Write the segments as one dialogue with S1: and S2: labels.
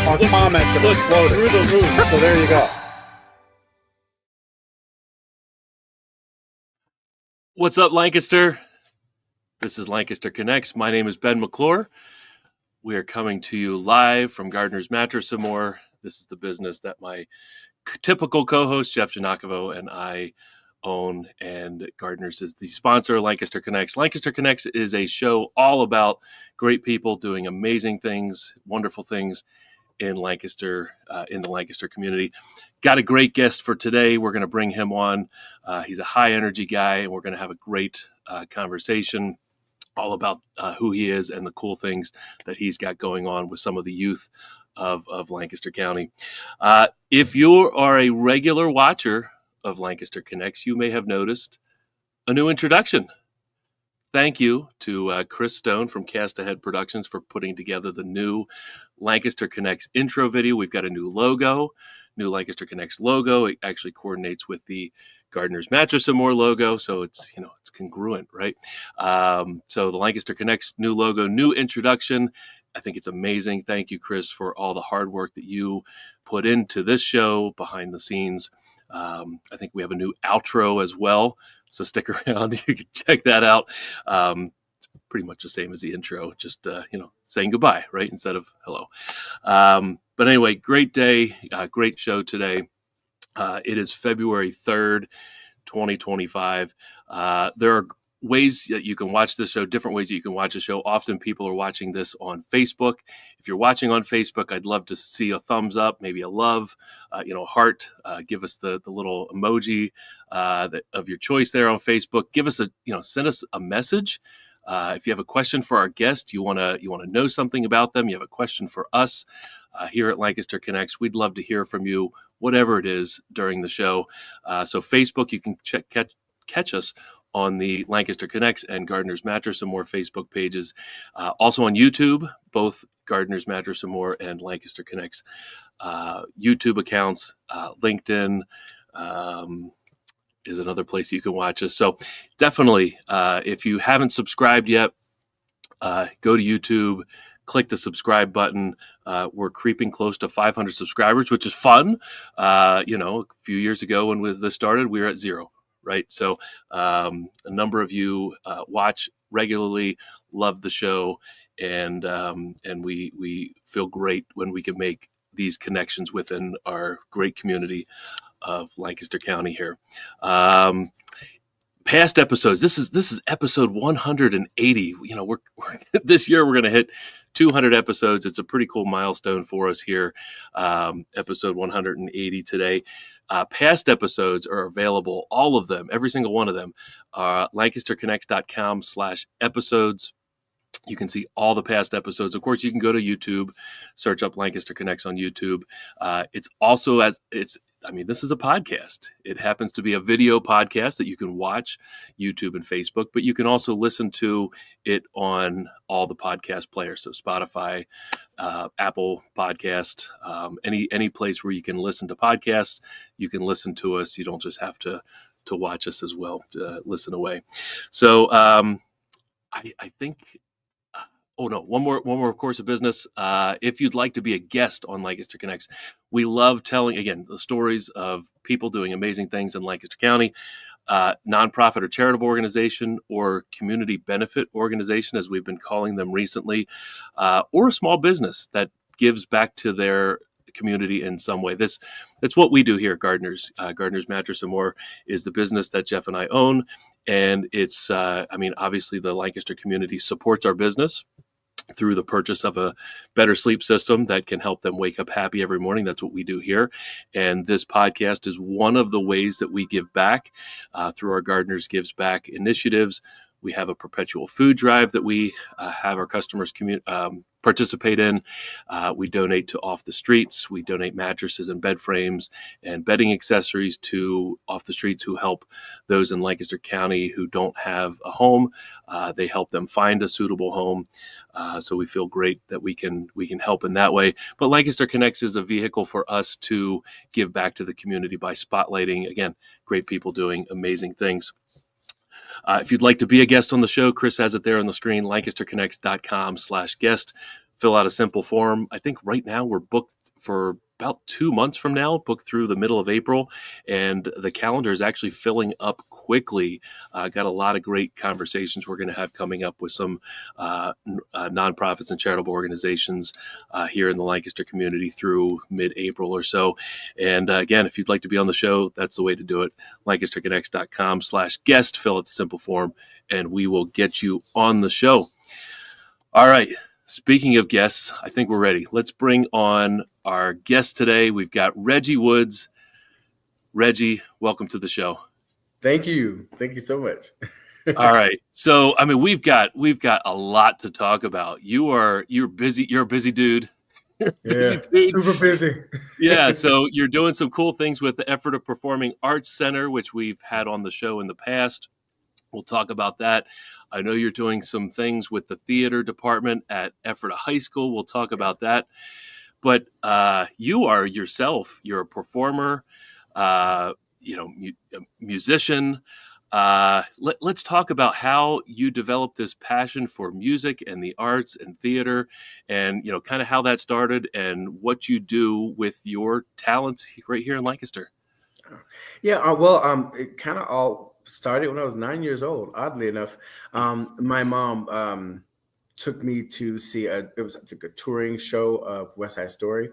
S1: Our comments have exploded through the roof. So there you go.
S2: What's up, Lancaster? This is Lancaster Connects. My name is Ben McClure. We are coming to you live from Gardner's Mattress and More. This is the business that my typical co-host, Jeff Janakovo, and I own, and Gardner's is the sponsor of Lancaster Connects. Lancaster Connects is a show all about great people doing amazing things, wonderful things in Lancaster, in the Lancaster community. Got a great guest for today. We're going to bring him on. He's a high energy guy, and we're going to have a great conversation all about who he is and the cool things that he's got going on with some of the youth of Lancaster County. If you are a regular watcher of Lancaster Connects, you may have noticed a new introduction. Thank you to Chris Stone from Cast Ahead Productions for putting together the new Lancaster Connects intro video. We've got a new logo, new Lancaster Connects logo. It actually coordinates with the Gardner's Mattress and More logo, so it's congruent, right? So the Lancaster Connects new logo, new introduction. I think it's amazing. Thank you, Chris, for all the hard work that you put into this show behind the scenes. I think we have a new outro as well, so stick around. You can check that out. It's pretty much the same as the intro, just saying goodbye, right, instead of hello. But anyway, great day, great show today. It is February 3rd, 2025. There are ways that you can watch this show, different ways that you can watch the show. Often people are watching this on Facebook. If you're watching on Facebook, I'd love to see a thumbs up, maybe a love, heart. Give us the little emoji of your choice there on Facebook. Give us send us a message. If you have a question for our guest, you want to know something about them, you have a question for us here at Lancaster Connects, we'd love to hear from you, whatever it is during the show. So Facebook, you can catch us on the Lancaster Connects and Gardner's Mattress and More Facebook pages. Also on YouTube, both Gardner's Mattress and More and Lancaster Connects YouTube accounts. LinkedIn is another place you can watch us. So definitely, if you haven't subscribed yet, go to YouTube, click the subscribe button. We're creeping close to 500 subscribers, which is fun. A few years ago when this started, we were at 0. Right. So a number of you watch regularly, love the show, and we feel great when we can make these connections within our great community of Lancaster County here. Past episodes. This is episode 180. We're this year we're going to hit 200 episodes. It's a pretty cool milestone for us here. Episode 180 today. Past episodes are available, all of them, every single one of them, lancasterconnects.com/episodes. You can see all the past episodes. Of course, you can go to YouTube, search up Lancaster Connects on YouTube. It's also this is a podcast. It happens to be a video podcast that you can watch, YouTube and Facebook, but you can also listen to it on all the podcast players. So Spotify, Apple Podcast, any place where you can listen to podcasts, you can listen to us. You don't just have to watch us as well, listen away. So I think... Oh no! One more course of business. If you'd like to be a guest on Lancaster Connects, we love telling again the stories of people doing amazing things in Lancaster County, nonprofit or charitable organization or community benefit organization, as we've been calling them recently, or a small business that gives back to their community in some way. That's what we do here at Gardner's. Gardner's Mattress and More is the business that Jeff and I own, and it's obviously the Lancaster community supports our business through the purchase of a better sleep system that can help them wake up happy every morning. That's what we do here. And this podcast is one of the ways that we give back through our Gardner's Gives Back initiatives. We have a perpetual food drive that we have our customers participate in. We donate to Off the Streets. We donate mattresses and bed frames and bedding accessories to Off the Streets, who help those in Lancaster County who don't have a home. They help them find a suitable home. So we feel great that we can help in that way. But Lancaster Connects is a vehicle for us to give back to the community by spotlighting, again, great people doing amazing things. If you'd like to be a guest on the show, Chris has it there on the screen, lancasterconnects.com/guest. fill out a simple form. I think right now we're booked for about 2 months from now, booked through the middle of April, and the calendar is actually filling up quickly. Got a lot of great conversations we're going to have coming up with some nonprofits and charitable organizations here in the Lancaster community through mid-April or so. And again, if you'd like to be on the show, that's the way to do it. LancasterConnects.com/guest, fill out the simple form, and we will get you on the show. All right. Speaking of guests, I think we're ready. Let's bring on our guest today. We've got Reji Woods. Reji, welcome to the show.
S3: Thank you. Thank you so much.
S2: All right. So, I mean, we've got a lot to talk about. You're busy. You're a busy dude.
S3: Busy dude. Super busy.
S2: Yeah. So you're doing some cool things with the Ephrata Performing Arts Center, which we've had on the show in the past. We'll talk about that. I know you're doing some things with the theater department at Ephrata High School. We'll talk about that. But you are yourself, you're a performer, musician. Let's talk about how you developed this passion for music and the arts and theater, and kind of how that started and what you do with your talents right here in Lancaster.
S3: Yeah, it kind of all started when I was 9 years old. Oddly enough, my mom took me to see it was like a touring show of West Side Story,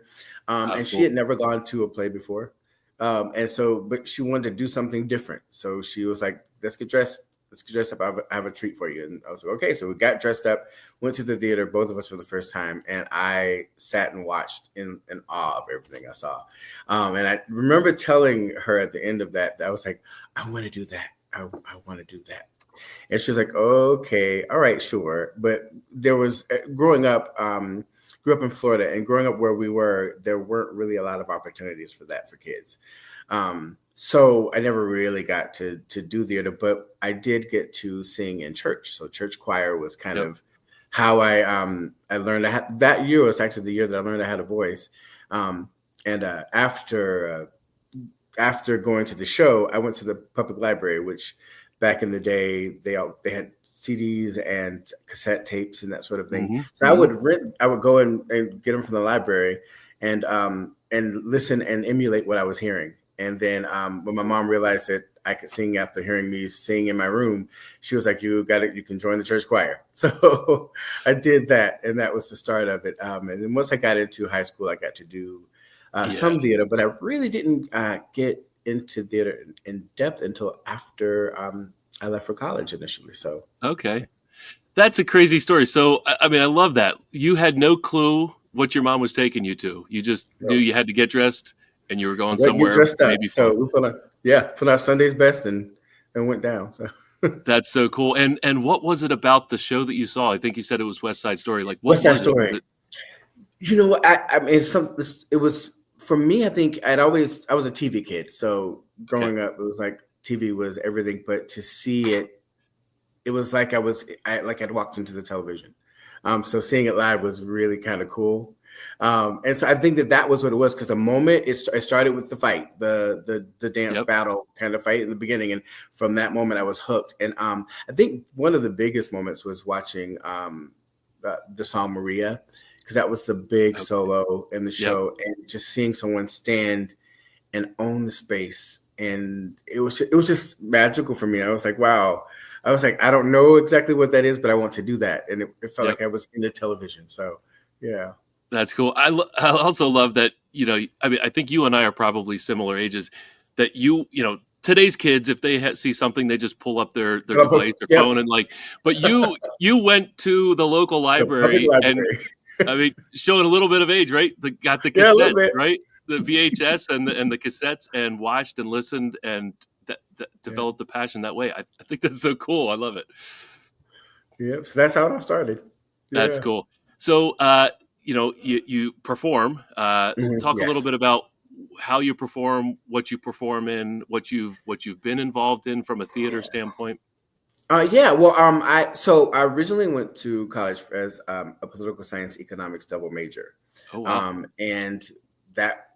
S3: and she had never gone to a play before, but she wanted to do something different. So she was like, "Let's get dressed. Let's get dressed up. I have a treat for you." And I was like, "Okay." So we got dressed up, went to the theater, both of us for the first time, and I sat and watched in awe of everything I saw. And I remember telling her at the end of that I was like, "I want to do that. I want to do that." And she was like, "Okay, all right, sure." But there was growing up, grew up in Florida, and growing up where we were, there weren't really a lot of opportunities for that for kids. So I never really got to do theater, but I did get to sing in church. So church choir was kind of how I learned. That year was actually the year that I learned I had a voice. After going to the show, I went to the public library, which back in the day they had CDs and cassette tapes and that sort of thing. Mm-hmm. So I would go and get them from the library and listen and emulate what I was hearing. And then when my mom realized that I could sing after hearing me sing in my room, she was like, "You got it. You can join the church choir." So I did that, and that was the start of it. And then once I got into high school, I got to do some theater, but I really didn't get into theater in depth until after I left for college initially. So
S2: okay, that's a crazy story. So I mean, I love that you had no clue what your mom was taking you to. You just knew you had to get dressed, and you were going somewhere. Maybe
S3: so we put on Sunday's best and went down. So
S2: that's so cool. And what was it about the show that you saw? I think you said it was West Side Story. Like
S3: West Side Story. You know what? I mean, it was. For me, I think I was a TV kid. So growing up, it was like TV was everything. But to see it, it was like I'd walked into the television. So seeing it live was really kind of cool. And so I think that was what it was, because the moment it started with the fight, the dance battle kind of fight in the beginning. And from that moment, I was hooked. And I think one of the biggest moments was watching the song Maria, because that was the big solo in the show, and just seeing someone stand and own the space. And it was just magical for me. I was like, wow. I was like, I don't know exactly what that is, but I want to do that. And it felt like I was in the television. So, yeah.
S2: That's cool. I also love that, I mean, I think you and I are probably similar ages, that today's kids, if they see something, they just pull up their device or phone and but you went to the local library, and I mean, showing a little bit of age, right? Got the cassettes, right? The VHS and the cassettes, and watched and listened and developed the passion that way. I think that's so cool. I love it.
S3: Yep. So that's how it all started.
S2: That's cool. So, you perform. Talk a little bit about how you perform, what you perform in, what you've been involved in from a theater standpoint.
S3: I originally went to college as a political science economics double major.
S2: Oh, wow.
S3: And that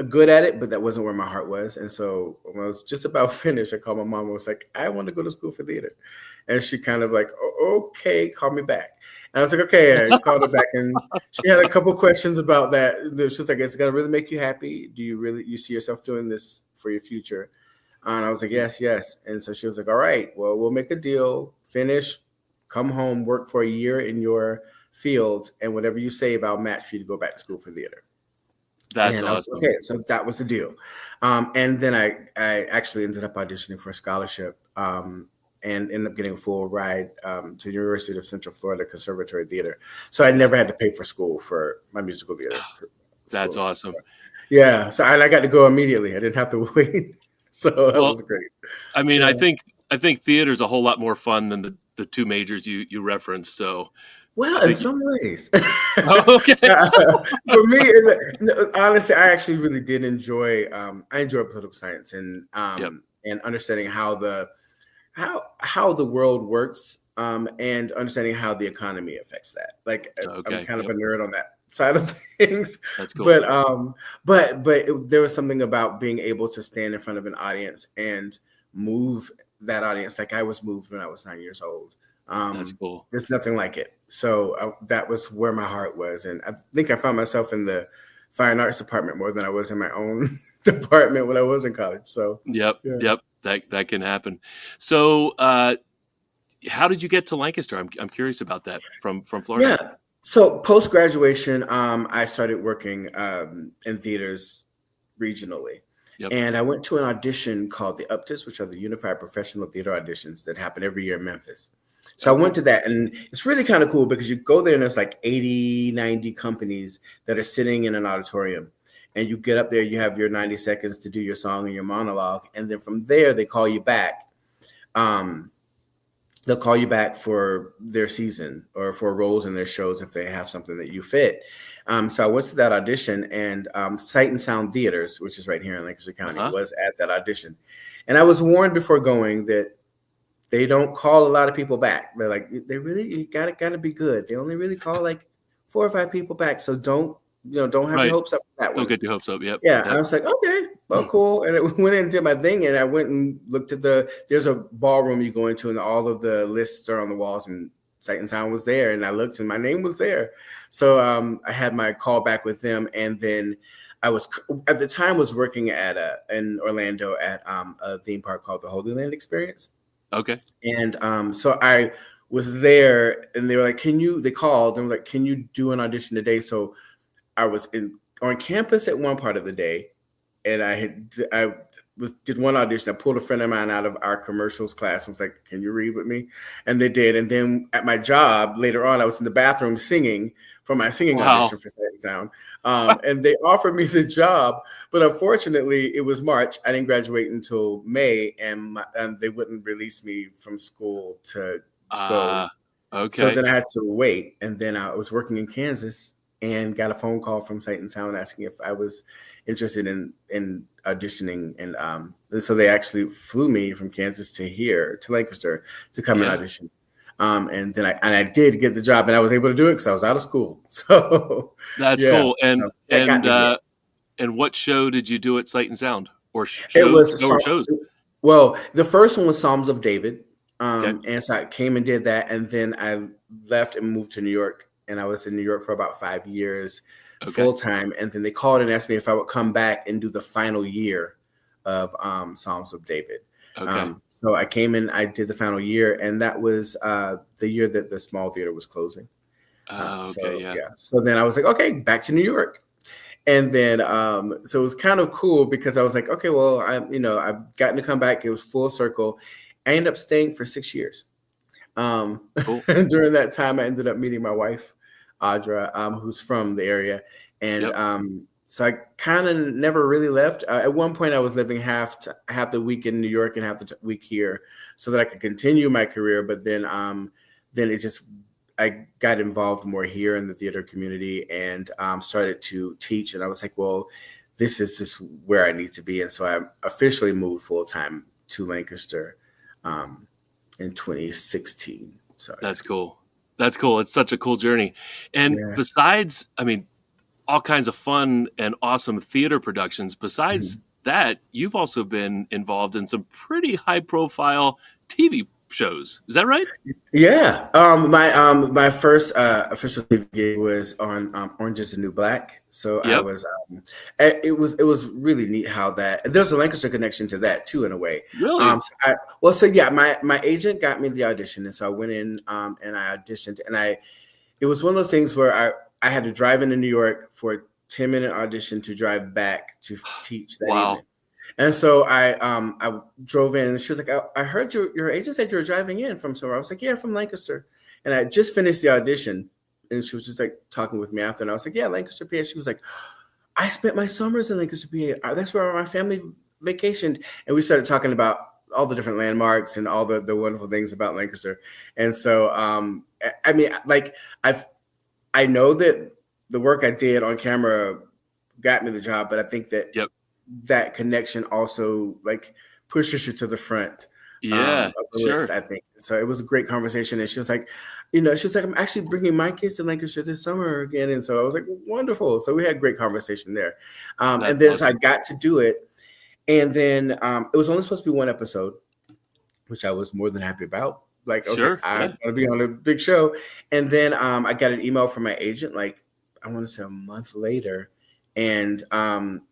S3: good at it, but that wasn't where my heart was. And so when I was just about finished, I called my mom and was like, I want to go to school for theater. And she kind of like, okay, call me back. And I was like, okay, I called her back, and she had a couple questions about that. She was like, it's gonna really make you happy. Do you see yourself doing this for your future? And I was like, yes. And so she was like, all right, well, we'll make a deal, finish, come home, work for a year in your field, and whatever you save, I'll match for you to go back to school for theater.
S2: That's
S3: And I was
S2: awesome.
S3: like, okay, so that was the deal. And then I actually ended up auditioning for a scholarship, and ended up getting a full ride to the University of Central Florida Conservatory Theater. So I never had to pay for school for my musical theater.
S2: That's
S3: school.
S2: awesome.
S3: Yeah. So I got to go immediately. I didn't have to wait. So that was great.
S2: I mean,
S3: Yeah.
S2: I think theater is a whole lot more fun than the two majors you referenced. So,
S3: Well, in some ways.
S2: okay.
S3: For me, honestly, I actually really did enjoy. I enjoyed political science and understanding how the world works, and understanding how the economy affects that. Like, I'm kind of a nerd on that side of things.
S2: That's cool.
S3: But there was something about being able to stand in front of an audience and move that audience like I was moved when I was 9 years old.
S2: That's cool.
S3: There's nothing like it. So that was where my heart was. And I think I found myself in the fine arts department more than I was in my own department when I was in college. So
S2: Yep. That can happen. So how did you get to Lancaster? I'm curious about that from Florida.
S3: Yeah. So post graduation, I started working in theaters regionally. Yep. And I went to an audition called the UPTIS, which are the Unified Professional Theater Auditions that happen every year in Memphis. So I went to that, and it's really kind of cool because you go there and there's like 80, 90 companies that are sitting in an auditorium, and you get up there, you have your 90 seconds to do your song and your monologue. And then from there, they call you back. They'll call you back for their season or for roles in their shows if they have something that you fit. So I went to that audition, and Sight and Sound Theaters, which is right here in Lancaster County, was at that audition. And I was warned before going that they don't call a lot of people back. They're like, you gotta be good. They only really call like 4 or 5 people back. So don't have your hopes up for that one.
S2: Don't get your hopes up. Yep.
S3: Yeah. I was like, okay, well, cool. And I went in and did my thing, and I went and looked at there's a ballroom you go into, and all of the lists are on the walls, and Sight and Sound was there. And I looked, and my name was there. So I had my call back with them. And then I was at the time working in Orlando at a theme park called the Holy Land Experience.
S2: Okay.
S3: And so I was there, and they were like, they called and were like, can you do an audition today? So I was on campus at one part of the day, and I did one audition. I pulled a friend of mine out of our commercials class and was like, can you read with me? And they did. And then at my job later on, I was in the bathroom singing for my singing audition for Sight and Sound. And they offered me the job, but unfortunately it was March. I didn't graduate until May, and they wouldn't release me from school to go.
S2: Okay.
S3: So then I had to wait. And then I was working in Kansas and got a phone call from Sight and Sound asking if I was interested in auditioning. And so they actually flew me from Kansas to Lancaster to come and audition. And then I did get the job, and I was able to do it because I was out of school. So
S2: that's cool. And what show did you do at Sight and Sound, or shows?
S3: Well, the first one was Psalms of David. And so I came and did that, and then I left and moved to New York, and I was in New York for about 5 years full time. And then they called and asked me if I would come back and do the final year of Psalms of David.
S2: Okay.
S3: So I came in, I did the final year, and that was the year that the small theater was closing. So then I was like, okay, back to New York. And then so it was kind of cool because I was like, okay, well, I've gotten to come back. It was full circle. I ended up staying for 6 years. Cool. During that time, I ended up meeting my wife, Audra, who's from the area. And so I kind of never really left. At one point, I was living half the week in New York and half the week here so that I could continue my career. But then I got involved more here in the theater community and started to teach. And I was like, well, this is just where I need to be. And so I officially moved full time to Lancaster in 2016. So
S2: that's cool. That's cool. It's such a cool journey. And besides, all kinds of fun and awesome theater productions. Besides that, you've also been involved in some pretty high profile TV shows. Is that right?
S3: Yeah. My first official TV gig was on Orange Is the New Black. So I
S2: Yep.
S3: was it was really neat how that there's a Lancaster connection to that too in a way.
S2: Really?
S3: My agent got me the audition, and so I went in and I auditioned, and it was one of those things where I had to drive into New York for a 10-minute audition to drive back to teach that
S2: Wow.
S3: evening. And so I drove in, and she was like, I heard your agent said you were driving in from somewhere. I was like, yeah, from Lancaster. And I just finished the audition, and she was just like talking with me after. And I was like, yeah, Lancaster, PA. She was like, I spent my summers in Lancaster, PA. That's where my family vacationed. And we started talking about all the different landmarks and all the wonderful things about Lancaster. And so, I mean, like I know that the work I did on camera got me the job, but I think that that connection also like pushes you to the front of the list, I think. So it was a great conversation. And she was like, I'm actually bringing my kids to Lancaster this summer again. And so I was like, wonderful. So we had a great conversation there. And then so I got to do it. And then it was only supposed to be one episode, which I was more than happy about. Like, I was like, I'm going to be on a big show. And then I got an email from my agent, like, I want to say a month later. And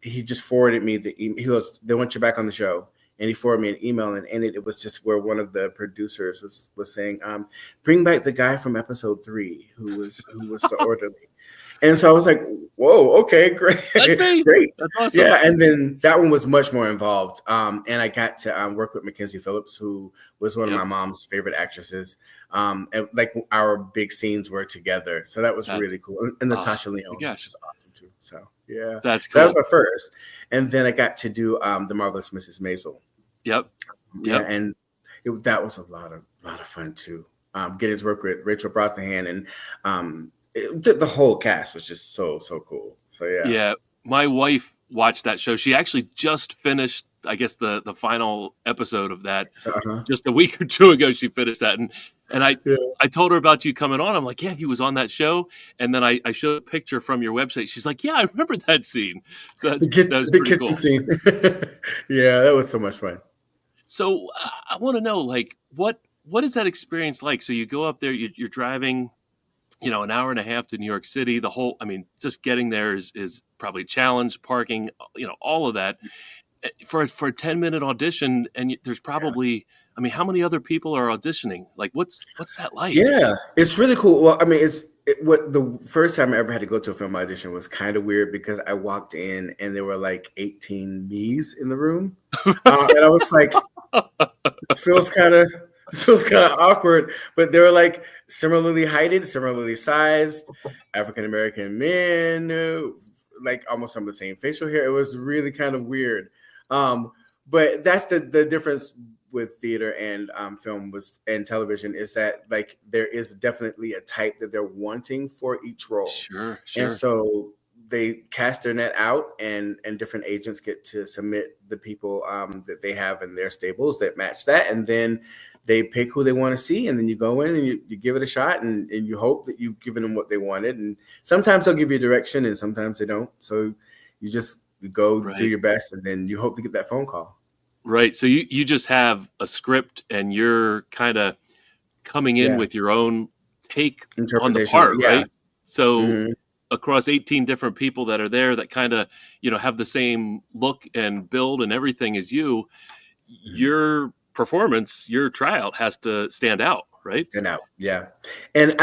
S3: he just forwarded me the email. He goes, they want you back on the show. And he forwarded me an email. And it was just where one of the producers was saying, bring back the guy from episode 3 who was the orderly. And so I was like, whoa, okay, great.
S2: That's me.
S3: Great.
S2: That's awesome.
S3: Yeah, and then that one was much more involved. And I got to work with Mackenzie Phillips, who was one of my mom's favorite actresses. And like our big scenes were together. So that was really cool. And Natasha Leone, which is awesome too. So yeah.
S2: That's cool.
S3: So that was my first. And then I got to do The Marvelous Mrs. Maisel.
S2: Yep.
S3: Yeah, and that was a lot of fun too. Getting to work with Rachel Brosnahan and the whole cast was just so cool. So yeah.
S2: My wife watched that show. She actually just finished, I guess, the final episode of that. Just a week or two ago she finished that, and I told her about you coming on. I'm like, yeah, he was on that show. And then I showed a picture from your website. She's like, yeah, I remember that scene. So that was
S3: big
S2: pretty
S3: kitchen
S2: cool.
S3: Scene. Yeah, that was so much fun.
S2: So I want to know, like, what is that experience like? So you go up there, you're driving, an hour and a half to New York City. Just getting there is probably a challenge, parking, all of that for a 10-minute audition. And there's probably, how many other people are auditioning? Like, what's that like?
S3: Yeah, it's really cool. Well, what the first time I ever had to go to a film audition was kind of weird because I walked in and there were like 18 me's in the room. And I was like, it feels kind of awkward, but they were like similarly heighted, similarly sized, African-American men, like almost some of the same facial hair. It was really kind of weird. But that's the difference with theater and film and television is that like there is definitely a type that they're wanting for each role.
S2: Sure.
S3: And so they cast their net out and different agents get to submit the people that they have in their stables that match that. And then they pick who they want to see. And then you go in and you give it a shot and you hope that you've given them what they wanted. And sometimes they'll give you direction and sometimes they don't. So you go do your best and then you hope to get that phone call.
S2: Right. So you just have a script and you're kind of coming in with your own take on the part, right? So across 18 different people that are there that kind of, have the same look and build and everything as you, your performance, your tryout has to stand out, right?
S3: Stand out. Yeah. And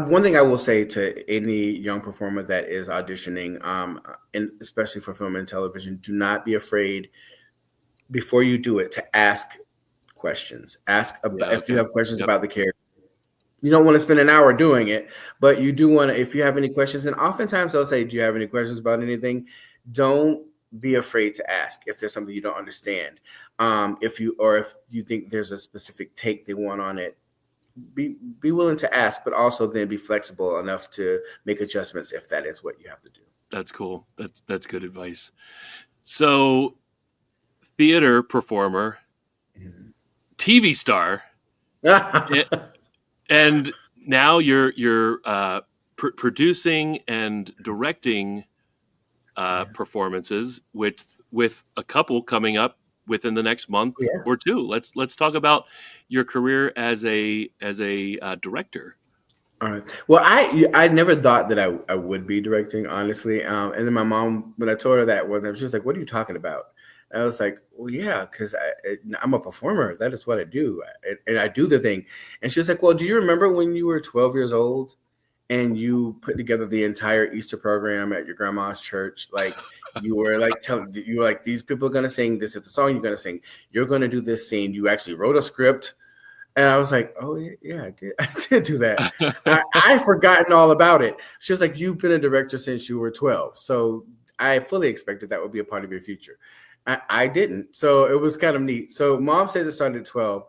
S3: one thing I will say to any young performer that is auditioning, and especially for film and television, do not be afraid before you do it to ask questions. Ask about if you have questions about the character. You don't want to spend an hour doing it, but you do want to, if you have any questions, and oftentimes they'll say, do you have any questions about anything? Don't be afraid to ask if there's something you don't understand. If you think there's a specific take they want on it, be willing to ask, but also then be flexible enough to make adjustments if that is what you have to do.
S2: That's cool. That's good advice. So theater performer, TV star, and now you're producing and directing performances with a couple coming up within the next month or two. Let's talk about your career as a director.
S3: All right. Well, I never thought that I would be directing, honestly. And then my mom, when I told her that one time, she was like, "What are you talking about?" And I was like, "Well, yeah, because I'm a performer. That is what I do, and I do the thing." And she was like, "Well, do you remember when you were 12 years old and you put together the entire Easter program at your grandma's church? Like you were like these people are gonna sing. This is the song you're gonna sing. You're gonna do this scene. You actually wrote a script." And I was like, "Oh yeah, I did. I did do that. I'd forgotten all about it." She was like, "You've been a director since you were 12, so I fully expected that would be a part of your future." I didn't, so it was kind of neat. So Mom says it started at 12.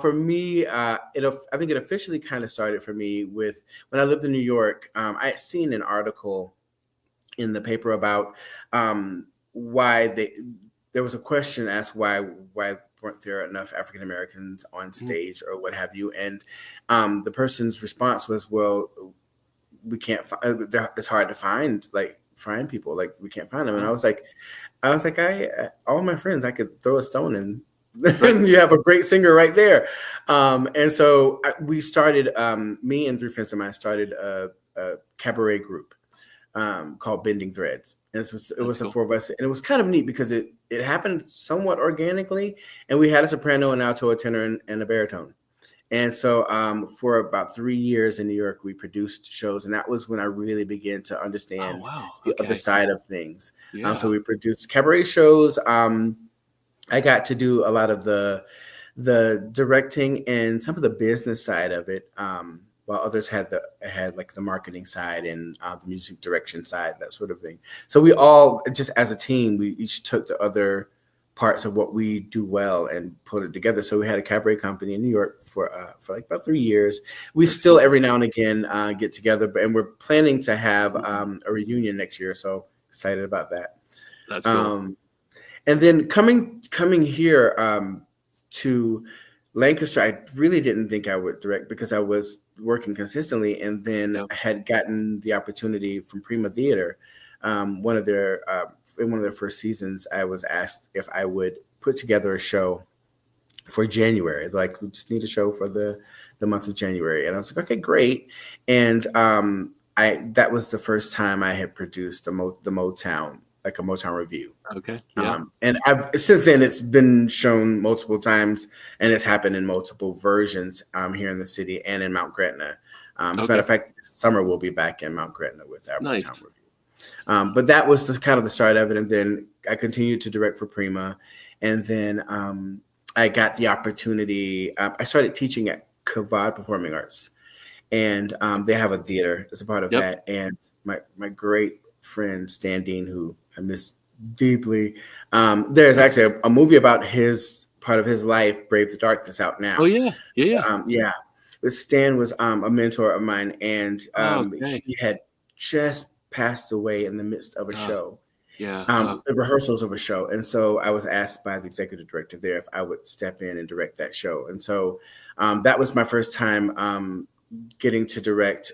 S3: For me, I think it officially kind of started for me with when I lived in New York. I had seen an article in the paper about why there was a question asked why weren't there enough African Americans on stage or what have you, and the person's response was, "Well, we can't. It's hard to find people. Like we can't find them." And I was like, all my friends, I could throw a stone and you have a great singer right there. And so we started. Me and 3 friends of mine started a cabaret group called Bending Threads. And it was cool. The 4 of us, and it was kind of neat because it happened somewhat organically, and we had a soprano, an alto, a tenor, and a baritone. And so for about 3 years in New York, we produced shows, and that was when I really began to understand the other side of things. Yeah. So we produced cabaret shows. I got to do a lot of the directing and some of the business side of it, while others had like the marketing side and the music direction side, that sort of thing. So we all, just as a team, we each took the other parts of what we do well and put it together. So we had a cabaret company in New York for like about 3 years. We still every now and again get together, and we're planning to have a reunion next year. So excited about that.
S2: That's cool.
S3: And then coming here to Lancaster, I really didn't think I would direct because I was working consistently, and then I had gotten the opportunity from Prima Theater. In one of their first seasons, I was asked if I would put together a show for January. Like, we just need a show for the month of January. And I was like, okay, great. And that was the first time I had produced the Motown, like a Motown review.
S2: Okay. Yeah.
S3: And since then it's been shown multiple times, and it's happened in multiple versions here in the city and in Mount Gretna. As a matter of fact, this summer we'll be back in Mount Gretna with our Motown review. But that was kind of the start of it. And then I continued to direct for Prima. And then I got the opportunity. I started teaching at Kavad Performing Arts. And they have a theater as a part of that. And my great friend, Stan Dean, who I miss deeply. There's actually a movie about his part of his life, Brave the Dark, that's out now.
S2: Oh, yeah. Yeah.
S3: But Stan was a mentor of mine. And he had just passed away in the midst of a show. The rehearsals of a show. And so I was asked by the executive director there if I would step in and direct that show. And so that was my first time getting to direct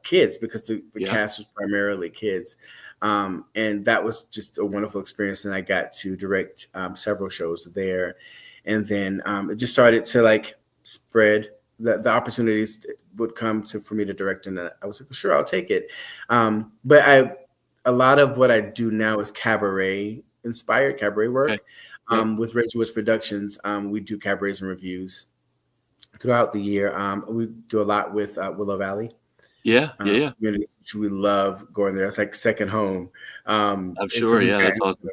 S3: kids, because the cast was primarily kids. And that was just a wonderful experience. And I got to direct several shows there. And then it just started to like spread. The opportunities would come for me to direct, and I was like, sure, I'll take it. But a lot of what I do now is cabaret-inspired cabaret work. With Reji Woods Productions, we do cabarets and reviews throughout the year. We do a lot with Willow Valley. Communities, which we love going there. It's like second home.
S2: I'm sure. That's awesome.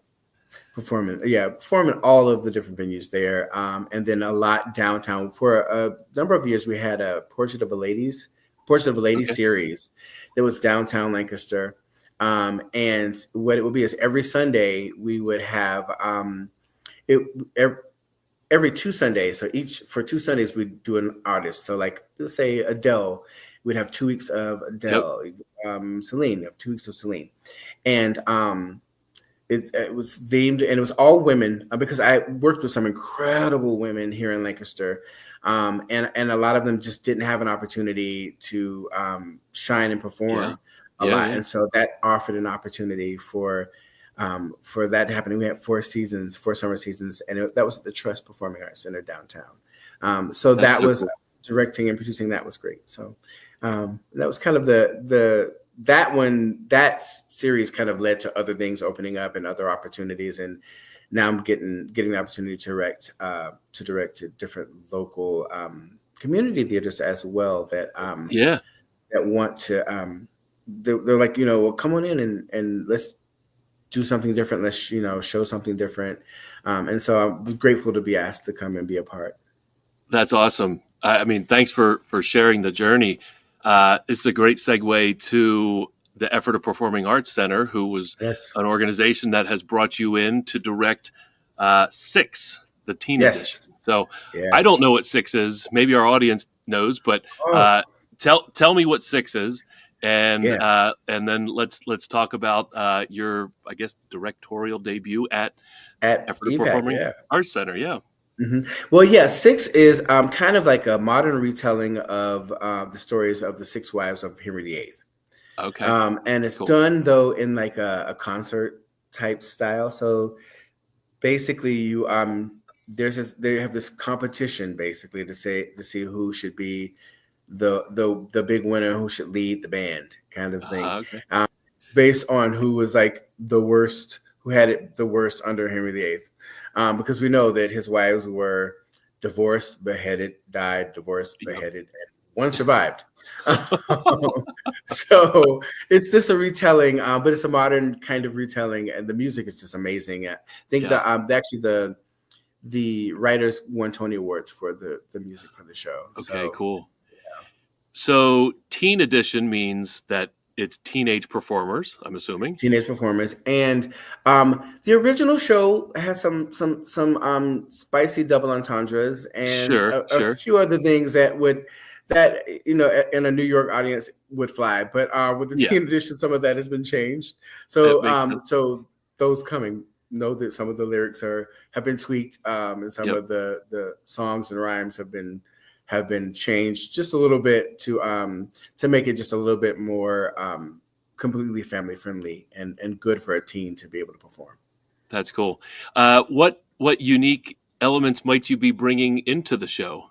S3: Performing all of the different venues there. And then a lot downtown. For a number of years, we had a Portrait of a Lady series that was downtown Lancaster. And what it would be is every Sunday we would have every 2 Sundays. So for 2 Sundays we'd do an artist. So like, let's say Adele, we'd have 2 weeks of Adele. Celine, 2 weeks of Celine. And it was themed, and it was all women, because I worked with some incredible women here in Lancaster. And a lot of them just didn't have an opportunity to shine and perform a lot. And so that offered an opportunity for for that to happen. We had 4 summer seasons, and that was at the Trust Performing Arts Center downtown. So
S2: That's
S3: that
S2: so
S3: was
S2: cool.
S3: directing and producing. That was great. So that was kind of that series kind of led to other things opening up and other opportunities. And now I'm getting the opportunity to direct to different local community theaters as well that that want to they're like, well, come on in and let's do something different. Let's, show something different. And so I'm grateful to be asked to come and be a part.
S2: That's awesome. I mean, thanks for sharing the journey. It's a great segue to the Ephrata Performing Arts Center, who was an organization that has brought you in to direct Six, the teen edition. So I don't know what Six is. Maybe our audience knows, but tell me what Six is, and then let's talk about your, I guess, directorial debut at Ephrata
S3: EPAC,
S2: Performing Arts Center. Yeah.
S3: Mm-hmm. Well, Six is kind of like a modern retelling of the stories of the 6 wives of Henry VIII.
S2: Okay.
S3: And it's done though in like a concert type style. So basically, they have this competition basically to see who should be the big winner, who should lead the band, kind of thing.
S2: Okay.
S3: Based on who was like the worst, who had it the worst under Henry VIII. Because we know that his wives were divorced, beheaded, died, divorced, beheaded, and one survived. So it's just a retelling, but it's a modern kind of retelling, and the music is just amazing. I think that actually the writers won Tony Awards for the music for the show.
S2: Okay, cool. Yeah. So teen edition means that it's teenage performers, I'm assuming.
S3: Teenage performers, and the original show has some spicy double entendres and a few other things that in a New York audience would fly. But with the teen edition, some of that has been changed. So so those coming know that some of the lyrics have been tweaked, and some of the songs and rhymes have been changed just a little bit to make it just a little bit more completely family friendly and good for a teen to be able to perform.
S2: That's cool. What unique elements might you be bringing into the show?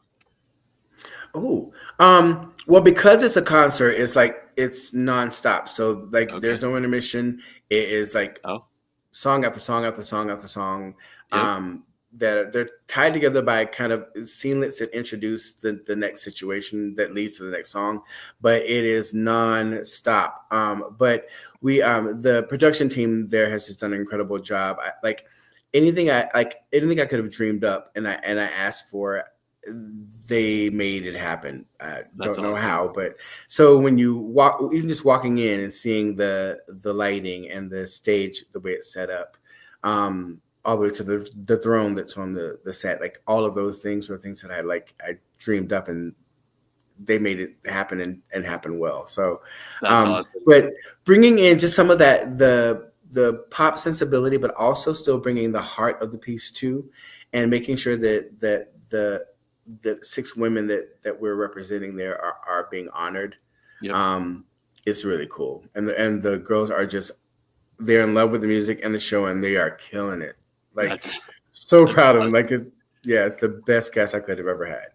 S3: Oh, well, because it's a concert, it's nonstop. So there's no intermission. It is like song after song after song after song. That they're tied together by kind of seamless that introduce the next situation that leads to the next song, but it is non-stop. But we the production team there has just done an incredible job. Anything I could have dreamed up and I asked for, they made it happen. I don't know how, but so when you walk, even just walking in and seeing the lighting and the stage, the way it's set up, all the way to the throne that's on the set, like all of those things were things that I dreamed up, and they made it happen and happen well. So, awesome. But bringing in just some of that, the pop sensibility, but also still bringing the heart of the piece too, and making sure that the 6 women that we're representing there are being honored. It's really cool. And the girls are they're in love with the music and the show, and they are killing it. So proud of them. It's the best cast I could have ever had.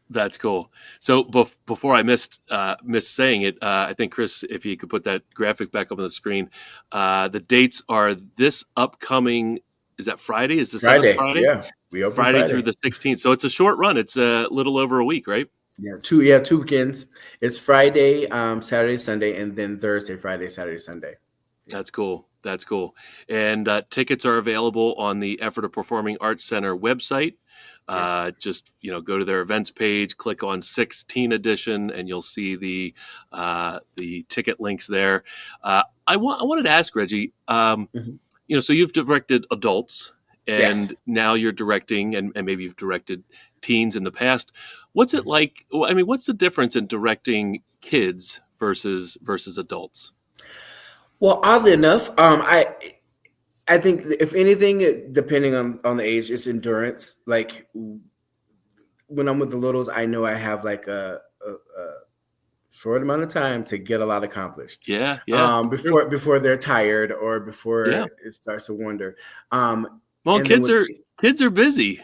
S2: That's cool. So before I missed saying it, I think Chris, if you could put that graphic back up on the screen, the dates are this upcoming. Is that Friday? Is this Friday?
S3: Yeah, we open
S2: Friday through the 16th. So it's a short run. It's a little over a week, right?
S3: Yeah, 2 weekends. It's Friday, Saturday, Sunday, and then Thursday, Friday, Saturday, Sunday.
S2: That's cool. And tickets are available on the Ephrata Performing Arts Center website. Just go to their events page, click on 16 edition, and you'll see the ticket links there. I wanted to ask Reji, so you've directed adults, and now you're directing, and maybe you've directed teens in the past. What's it like? I mean, what's the difference in directing kids versus adults?
S3: Well, oddly enough, I think if anything, depending on the age, it's endurance. Like when I'm with the littles, I know I have like a short amount of time to get a lot accomplished.
S2: Yeah, yeah.
S3: Before they're tired or before
S2: Yeah.
S3: it starts to wonder.
S2: Well,
S3: And then
S2: kids are busy.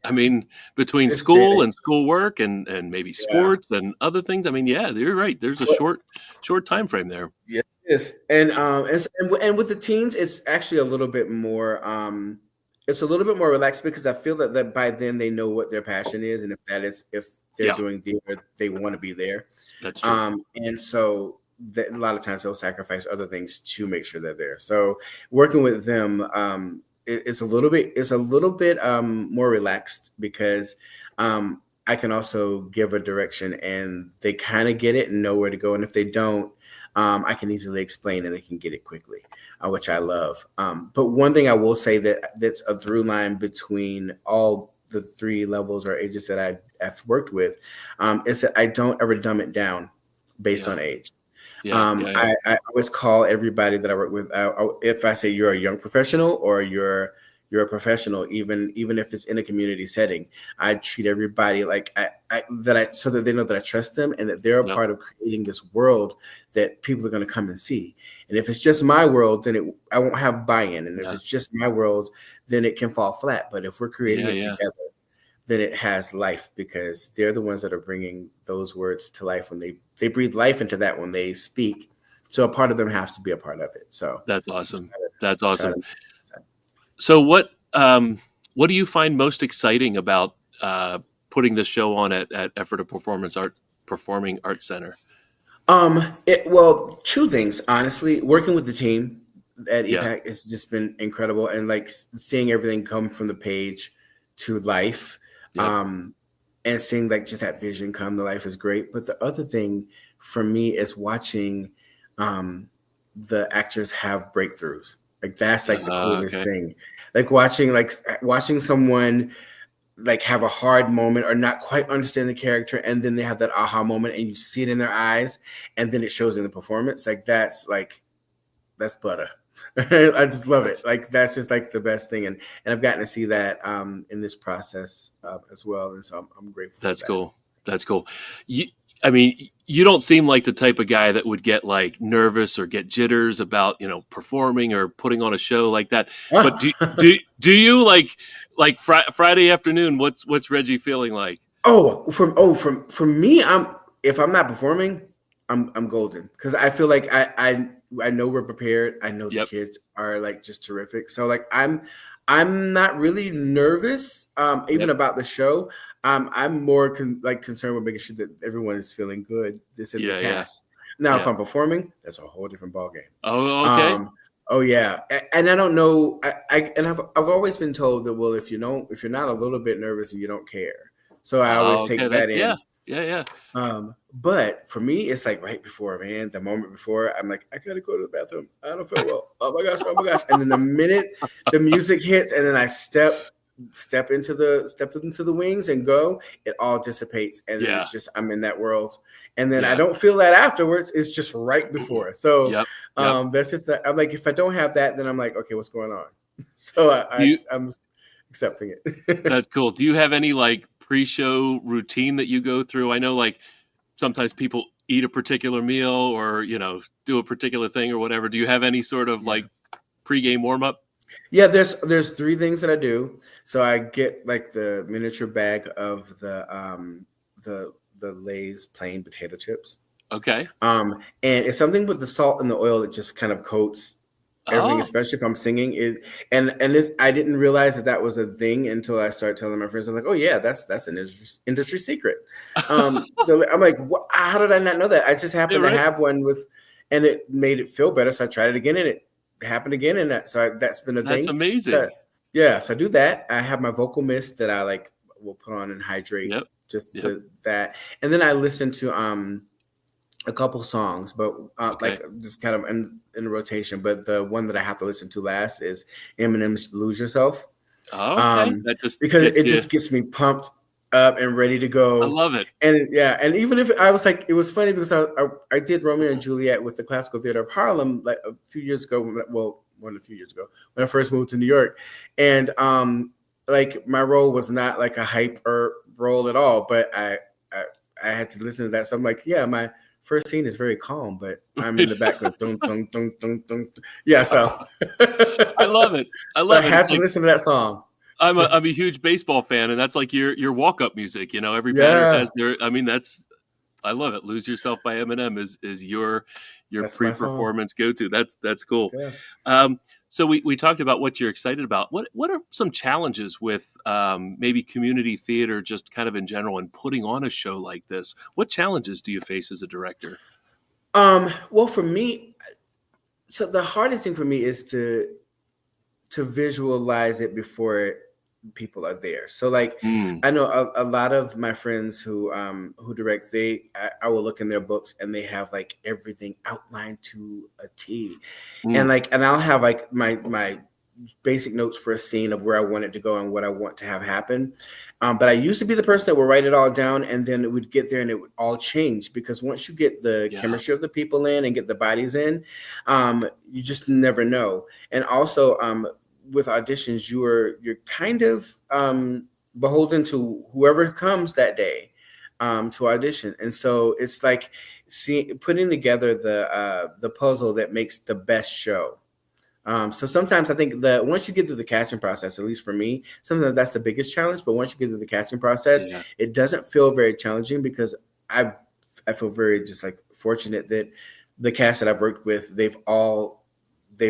S2: I mean, between
S3: it's
S2: school
S3: dead.
S2: and schoolwork and maybe
S3: Yeah.
S2: sports and other things. I mean, yeah, you're right. There's a short time frame there.
S3: Yeah, it is. And with the teens, it's actually a little bit more it's a little bit more relaxed because I feel that by then they know what their passion is, and if they're
S2: Yeah.
S3: doing theater, they want to be there.
S2: That's true.
S3: And so a lot of times they'll sacrifice other things to make sure they're there. So working with them it's a little bit more relaxed because I can also give a direction and they kind of get it and know where to go. And if they don't, I can easily explain and they can get it quickly, which I love. But one thing I will say that's a through line between all the 3 levels or ages that I've worked with is that I don't ever dumb it down based on age. I always call everybody that I work with, if I say you're a young professional or you're a professional, even if it's in a community setting, I treat everybody like so that they know that I trust them and that they're a part of creating this world that people are going to come and see. And if it's just my world, then I won't have buy-in. And if it's just my world, then it can fall flat. But if we're creating it together, then it has life because they're the ones that are bringing those words to life when they breathe life into that when they speak. So a part of them has to be a part of it. So
S2: that's awesome. That's awesome. So what do you find most exciting about putting this show on at Ephrata Performing Arts Center?
S3: Well, 2 things, honestly. Working with the team at EPAC has just been incredible, and like seeing everything come from the page to life, and seeing like just that vision come to life is great. But the other thing for me is watching the actors have breakthroughs. Like that's like the coolest thing. Like watching someone like have a hard moment or not quite understand the character, and then they have that aha moment, and you see it in their eyes, and then it shows in the performance. That's butter. I just love it. Like that's just like the best thing, and I've gotten to see that in this process as well, and so I'm grateful.
S2: That's cool. That's cool. You don't seem like the type of guy that would get like nervous or get jitters about, performing or putting on a show like that. But do you like Friday afternoon? What's Reji feeling like?
S3: From me, if I'm not performing, I'm golden because I feel like I know we're prepared. I know the kids are like just terrific. So like I'm not really nervous even about the show. I'm more concerned with making sure that everyone is feeling good. This in the cast. Now, if I'm performing, that's a whole different ballgame.
S2: Oh, okay.
S3: And I don't know. I've always been told that if you're not a little bit nervous and you don't care. So I always take that in.
S2: Yeah.
S3: But for me, it's like right before, man, the moment before, I'm like, I gotta go to the bathroom. I don't feel well. Oh my gosh. And then the minute the music hits, and then I step into the wings and go, it all dissipates, and then it's just I'm in that world, and then I don't feel that afterwards. It's just right before. So that's just I'm like, if I don't have that, then I'm like, okay, what's going on? So I'm accepting it.
S2: That's cool. Do you have any like pre-show routine that you go through? I know like sometimes people eat a particular meal or do a particular thing or whatever. Do you have any sort of like pre-game warm-up?
S3: Yeah, there's 3 things that I do. So I get like the miniature bag of the Lay's plain potato chips.
S2: Okay.
S3: And it's something with the salt and the oil that just kind of coats everything, especially if I'm singing it. And I didn't realize that was a thing until I started telling my friends. I'm like, oh yeah, that's an industry secret. I'm like, how did I not know that? I just happened to have one and it made it feel better. So I tried it again, and it happened again, and that's been a thing.
S2: That's amazing.
S3: So I do that. I have my vocal mist that I will put on and hydrate to that, and then I listen to a couple songs, but like just kind of in rotation. But the one that I have to listen to last is Eminem's "Lose Yourself." Because it just gets me pumped up and ready to go.
S2: I love it.
S3: And even if I was like, it was funny because I did Romeo and Juliet with the Classical Theater of Harlem like a few years ago. More than a few years ago when I first moved to New York, and like my role was not like a hype or role at all, but I had to listen to that. So I'm like, my first scene is very calm, but I'm in the background. Dun, dun, dun, dun, dun. Yeah, so
S2: I love it. I
S3: but I
S2: love it.
S3: have
S2: It's
S3: to
S2: like,
S3: listen to that song.
S2: I'm a huge baseball fan, and that's like your walk up music. You know, every batter
S3: Yeah,
S2: has their. I mean, I love it. "Lose Yourself" by Eminem is your
S3: that's my song.
S2: pre-performance go to. That's cool.
S3: Yeah.
S2: So we talked about what you're excited about. What are some challenges with maybe community theater, just kind of in general, and putting on a show like this? What challenges do you face as a director?
S3: Well, for me, so the hardest thing for me is to visualize it before people are there. So like I know a lot of my friends who direct, I will look in their books and they have like everything outlined to a T. And I'll have like my basic notes for a scene of where I want it to go and what I want to have happen. But I used to be the person that would write it all down, and then it would get there and it would all change, because once you get the chemistry of the people in and get the bodies in, you just never know. And also with auditions, you're kind of beholden to whoever comes that day to audition. And so it's like putting together the puzzle that makes the best show. So sometimes I think that once you get through the casting process, at least for me, sometimes that's the biggest challenge. But once you get through the casting process, it doesn't feel very challenging, because I feel very just like fortunate that the cast that I've worked with, they've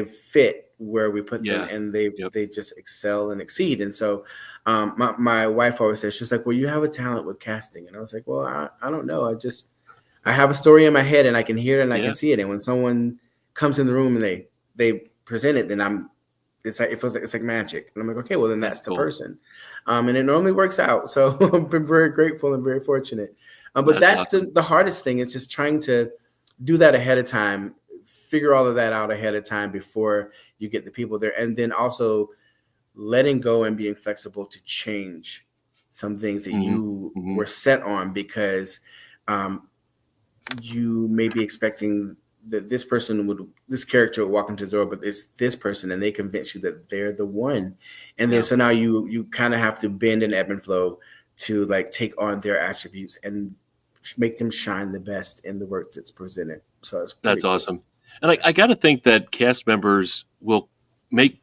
S3: fit where we put them, and they just excel and exceed. And so my wife always says, she's like, well, you have a talent with casting. And I was like, well, I don't know. I have a story in my head and I can hear it and I can see it. And when someone comes in the room and they present it, then it feels like it's like magic. And I'm like, okay, well then that's the
S2: cool
S3: person. And it normally works out. So I've been very grateful and very fortunate. But that's awesome. The hardest thing is just trying to do that ahead of time, figure all of that out ahead of time before you get the people there. And then also letting go and being flexible to change some things that you were set on, because you may be expecting that this character would walk into the door, but it's this person, and they convince you that they're the one. And then so now you kind of have to bend and ebb and flow to like take on their attributes and make them shine the best in the work that's presented. So that's
S2: awesome. And I got to think that cast members will make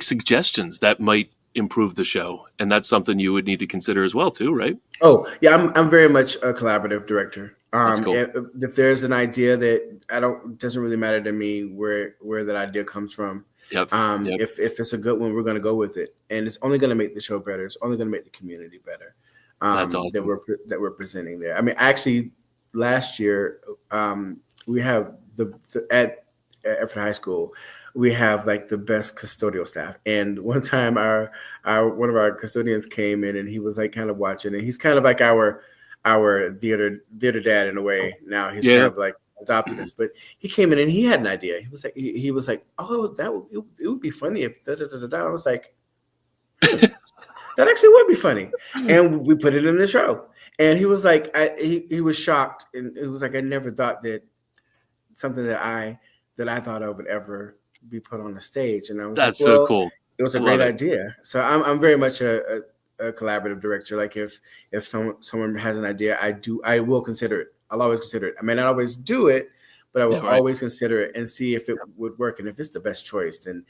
S2: suggestions that might improve the show, and that's something you would need to consider as well too, right?
S3: Oh yeah, I'm very much a collaborative director.
S2: That's cool.
S3: If there's an idea that it doesn't really matter to me where that idea comes from. If it's a good one, we're going to go with it, and it's only going to make the show better. It's only going to make the community better.
S2: That's awesome.
S3: that we're presenting there. I mean, actually, last year we have at Ephrata High School, we have like the best custodial staff. And one time one of our custodians came in and he was like kind of watching, and he's kind of like our theater dad in a way. Now he's kind of like adopted us, but he came in and he had an idea. He was like, oh, it would be funny if da da da da da. I was like, that actually would be funny. And we put it in the show. And he was like, he was shocked, and it was like, I never thought that something that I thought of would ever be put on the stage. And I was
S2: that's
S3: like, well,
S2: so cool.
S3: It was a great idea. So I'm very much a collaborative director. Like if someone has an idea, I will consider it. I'll always consider it. I may not always do it, but I will always consider it and see if it would work. And if it's the best choice, then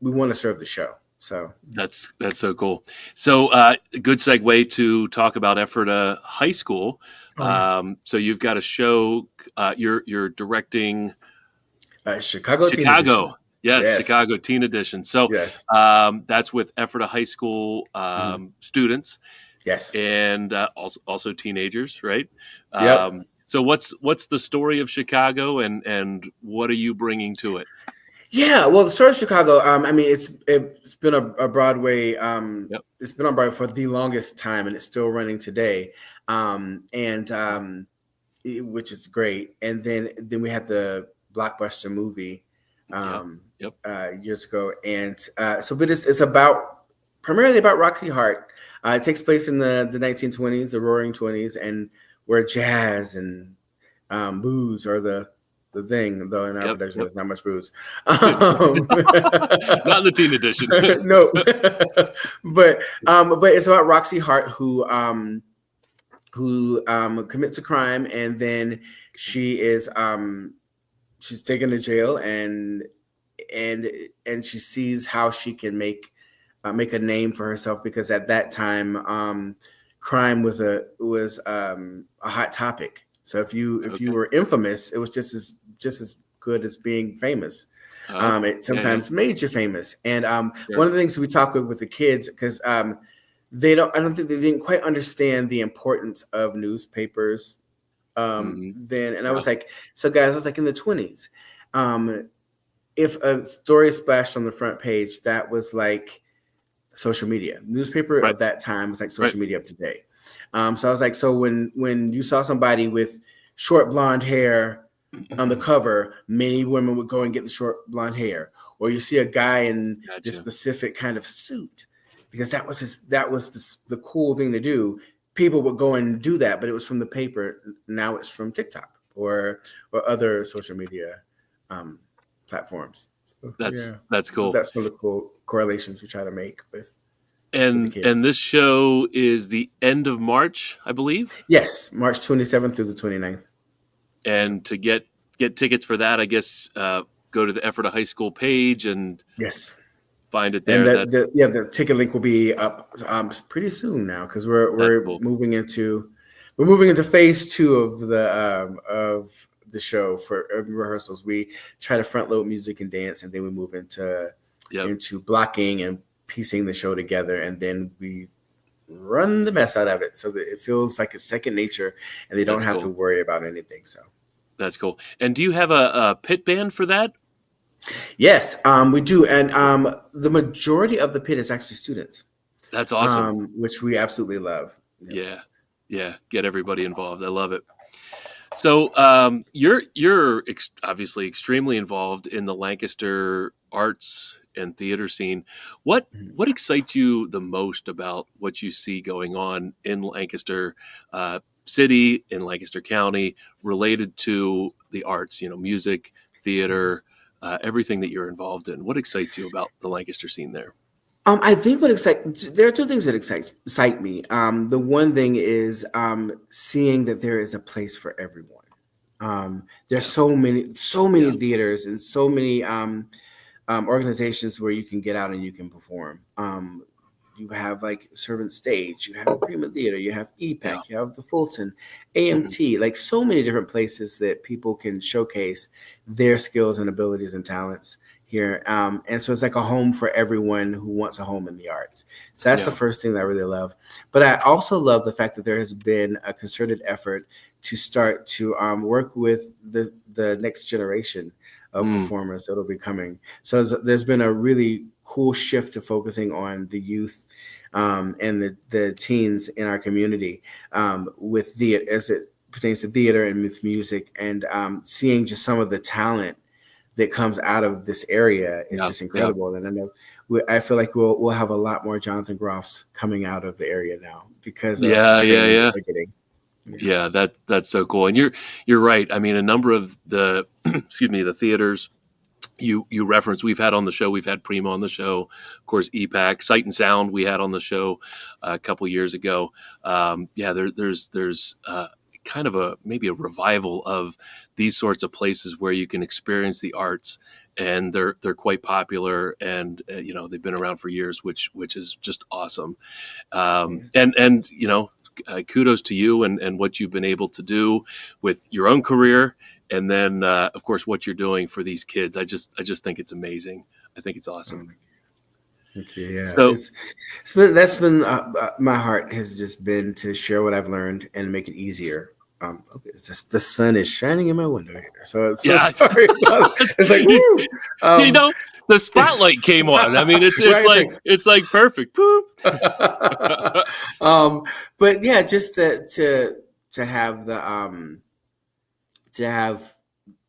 S3: we want to serve the show. So
S2: that's so cool. So good segue to talk about Ephrata High School. So you've got a show. You're directing
S3: Chicago.
S2: Yes, Chicago Teen Edition. So that's with Ephrata High School students.
S3: Yes,
S2: and also teenagers, right?
S3: Yep.
S2: So what's the story of Chicago, and what are you bringing to it?
S3: Yeah, well, the story of Chicago. I mean, it's been a Broadway. It's been on Broadway for the longest time, and it's still running today. Which is great. And then we had the blockbuster movie years ago, and but it's primarily about Roxy Hart. It takes place in the 1920s, the Roaring 20s, and where jazz and booze are the thing, though in our production there's not much booze.
S2: Not in the Teen Edition.
S3: No, but it's about Roxy Hart, who who commits a crime, and then she is she's taken to jail, and she sees how she can make a name for herself, because at that time crime was a hot topic. So if you were infamous, it was just as good as being famous. It sometimes made you famous. And one of the things we talk with the kids, because I don't think they didn't quite understand the importance of newspapers then. And I was like, so guys, I was like, in the 20s, if a story splashed on the front page, that was like social media. Newspaper of that time was like social media of today. So I was like, so when you saw somebody with short blonde hair on the cover, many women would go and get the short blonde hair, or you see a guy in this specific kind of suit, because that was the cool thing to do. People would go and do that, but it was from the paper. Now it's from TikTok or other social media platforms. So,
S2: that's cool.
S3: That's one of the cool correlations we try to make with
S2: the kids. And this show is the end of March, I believe.
S3: Yes, March 27th through the 29th. And
S2: to get tickets for that, I guess go to the Ephrata High School page and find it there.
S3: And the ticket link will be up pretty soon now, because we're moving into phase 2 of the show for rehearsals. We try to front load music and dance, and then we move into blocking and piecing the show together, and then we run the mess out of it so that it feels like it's second nature, and they don't have to worry about anything. So
S2: that's cool. And do you have a pit band for that?
S3: Yes, we do, and the majority of the pit is actually students.
S2: That's awesome,
S3: which we absolutely love.
S2: Yeah. Get everybody involved. I love it. So you're obviously extremely involved in the Lancaster arts and theater scene. What excites you the most about what you see going on in Lancaster City, in Lancaster County, related to the arts? music, theater, everything that you're involved in. What excites you about the Lancaster scene there?
S3: I think there are two things that excite me. The one thing is seeing that there is a place for everyone. There's so many theaters and so many organizations where you can get out and you can perform. You have like Servant Stage, you have Prima Theater, you have EPAC, you have the Fulton, AMT, like so many different places that people can showcase their skills and abilities and talents here. And so it's like a home for everyone who wants a home in the arts. So that's the first thing that I really love. But I also love the fact that there has been a concerted effort to start to work with the next generation of performers that'll be coming. So there's been a really cool shift to focusing on the youth and the teens in our community with as it pertains to theater and with music, and seeing just some of the talent that comes out of this area is just incredible. And I know I feel like we'll have a lot more Jonathan Groffs coming out of the area now because of
S2: that's so cool. And you're right. I mean, a number of the the theaters you referenced, we've had on the show. We've had Prima on the show, of course, EPAC, Sight and Sound we had on the show a couple years ago. There's kind of maybe a revival of these sorts of places where you can experience the arts, and they're quite popular, and they've been around for years, which is just awesome. And kudos to you and what you've been able to do with your own career, and then of course what you're doing for these kids. I just think it's amazing. I think it's awesome.
S3: Thank you. Yeah.
S2: So
S3: that's been my heart has just been to share what I've learned and make it easier. The sun is shining in my window here, so sorry about it. It's like woo!
S2: The spotlight came on. I mean, it's like perfect. Poop.
S3: But yeah, just to have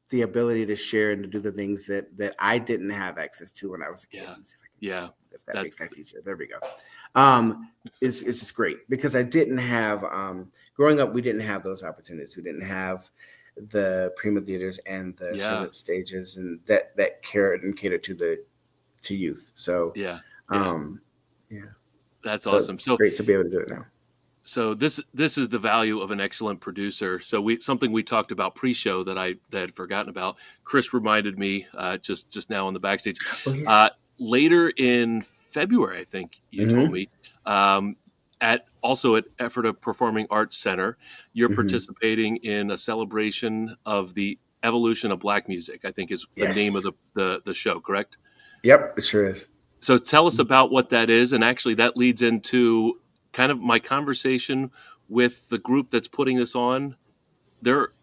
S3: the ability to share and to do the things that I didn't have access to when I was a kid. If that makes life easier. There we go. It's just great because I didn't have growing up. We didn't have those opportunities. We didn't have the Prima theaters and the Servant Stages, and that catered to youth. So that's
S2: awesome.
S3: So great to be able to do it now.
S2: So this is the value of an excellent producer. So something we talked about pre-show that I had forgotten about. Chris reminded me just now on the backstage.
S3: Oh, yeah.
S2: Later in February, I think you told
S3: Mm-hmm.
S2: me, at Ephrata Performing Arts Center, you're
S3: Mm-hmm.
S2: participating in a celebration of the evolution of Black music. I think is the name of
S3: Yes.
S2: the show, correct?
S3: Yep, it sure is.
S2: So tell us about what that is, and actually that leads into kind of my conversation with the group that's putting this on.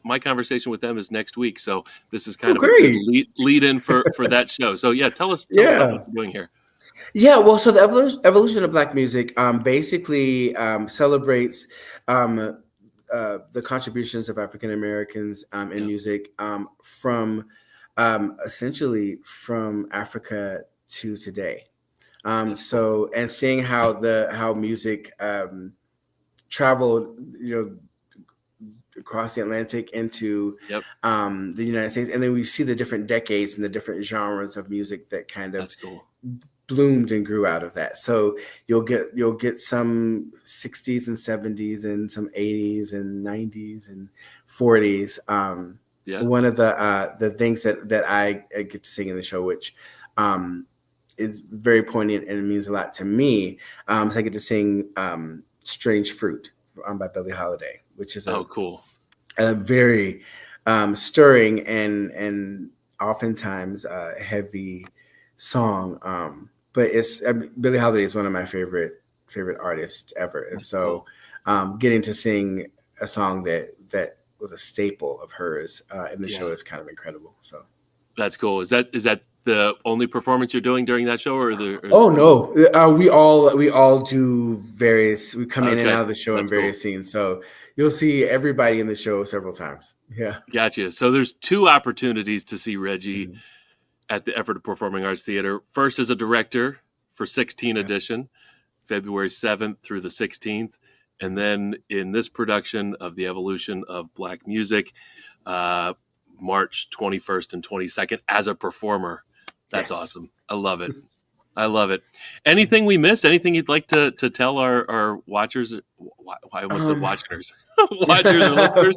S2: My conversation with them is next week, so this is
S3: Oh,
S2: kind of a good
S3: great.
S2: lead in for that show. So yeah, tell us about what
S3: Yeah.
S2: you're doing here.
S3: Yeah, well, so the evolution of Black music basically celebrates the contributions of African Americans in
S2: Yeah,
S3: music from essentially from Africa to today.
S2: that's cool.
S3: So and seeing how music traveled, across the Atlantic into
S2: Yep,
S3: the United States, and then we see the different decades and the different genres of music that kind of
S2: that's cool.
S3: bloomed and grew out of that. So you'll get some 60s and 70s and some 80s and 90s and 40s.
S2: Yeah,
S3: One of the things that I get to sing in the show, which is very poignant and means a lot to me, is I get to sing "Strange Fruit" by Billie Holiday, which is
S2: oh cool.
S3: a very stirring and oftentimes heavy song. But Billie Holiday is one of my favorite artists ever, and
S2: That's
S3: so
S2: cool.
S3: getting to sing a song that was a staple of hers in the show
S2: Yeah,
S3: is kind of incredible. So.
S2: that's cool. Is that the only performance you're doing during that show, or
S3: Oh no, we all do various. We come in and
S2: okay,
S3: out of the show in
S2: that's cool.
S3: various scenes, so you'll see everybody in the show several times. Yeah.
S2: Gotcha. So there's two opportunities to see Reji
S3: Mhm.
S2: at the Ephrata Performing Arts Theater. First as a director for 16
S3: Okay.
S2: edition, February 7th through the 16th. And then in this production of The Evolution of Black Music, March 21st and 22nd as a performer. That's
S3: Yes.
S2: awesome. I love it. I love it. Anything we missed? Anything you'd like to tell our watchers? I almost said
S3: Um,
S2: watchers. Watchers or listeners?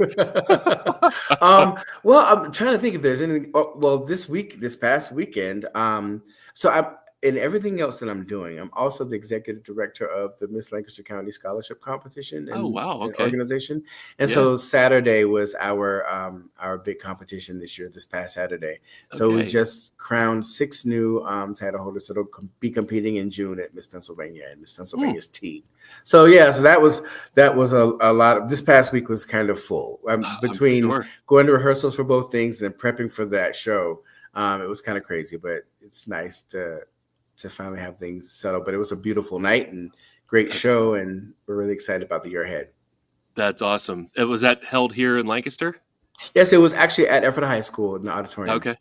S3: well, I'm trying to think if there's anything. Well, this past weekend, so I in everything else that I'm doing, I'm also the executive director of the Miss Lancaster County Scholarship Competition
S2: Oh,
S3: and,
S2: wow.
S3: and
S2: Okay.
S3: organization. And
S2: Yeah.
S3: so Saturday was our big competition this year, this past Saturday. So we
S2: Okay.
S3: just crowned 6 new title holders that'll be competing in June at Miss Pennsylvania and Miss Pennsylvania's Teen. So yeah, so that was a lot of this past week was kind of full
S2: I'm
S3: between
S2: sure.
S3: going to rehearsals for both things and then prepping for that show. It was kind of crazy, but it's nice to finally have things settled. But it was a beautiful night and great
S2: That's
S3: show,
S2: cool.
S3: and we're really excited about the year ahead.
S2: That's awesome. Was that held here in Lancaster?
S3: Yes, it was actually at Ephrata High School in the auditorium.
S2: Okay.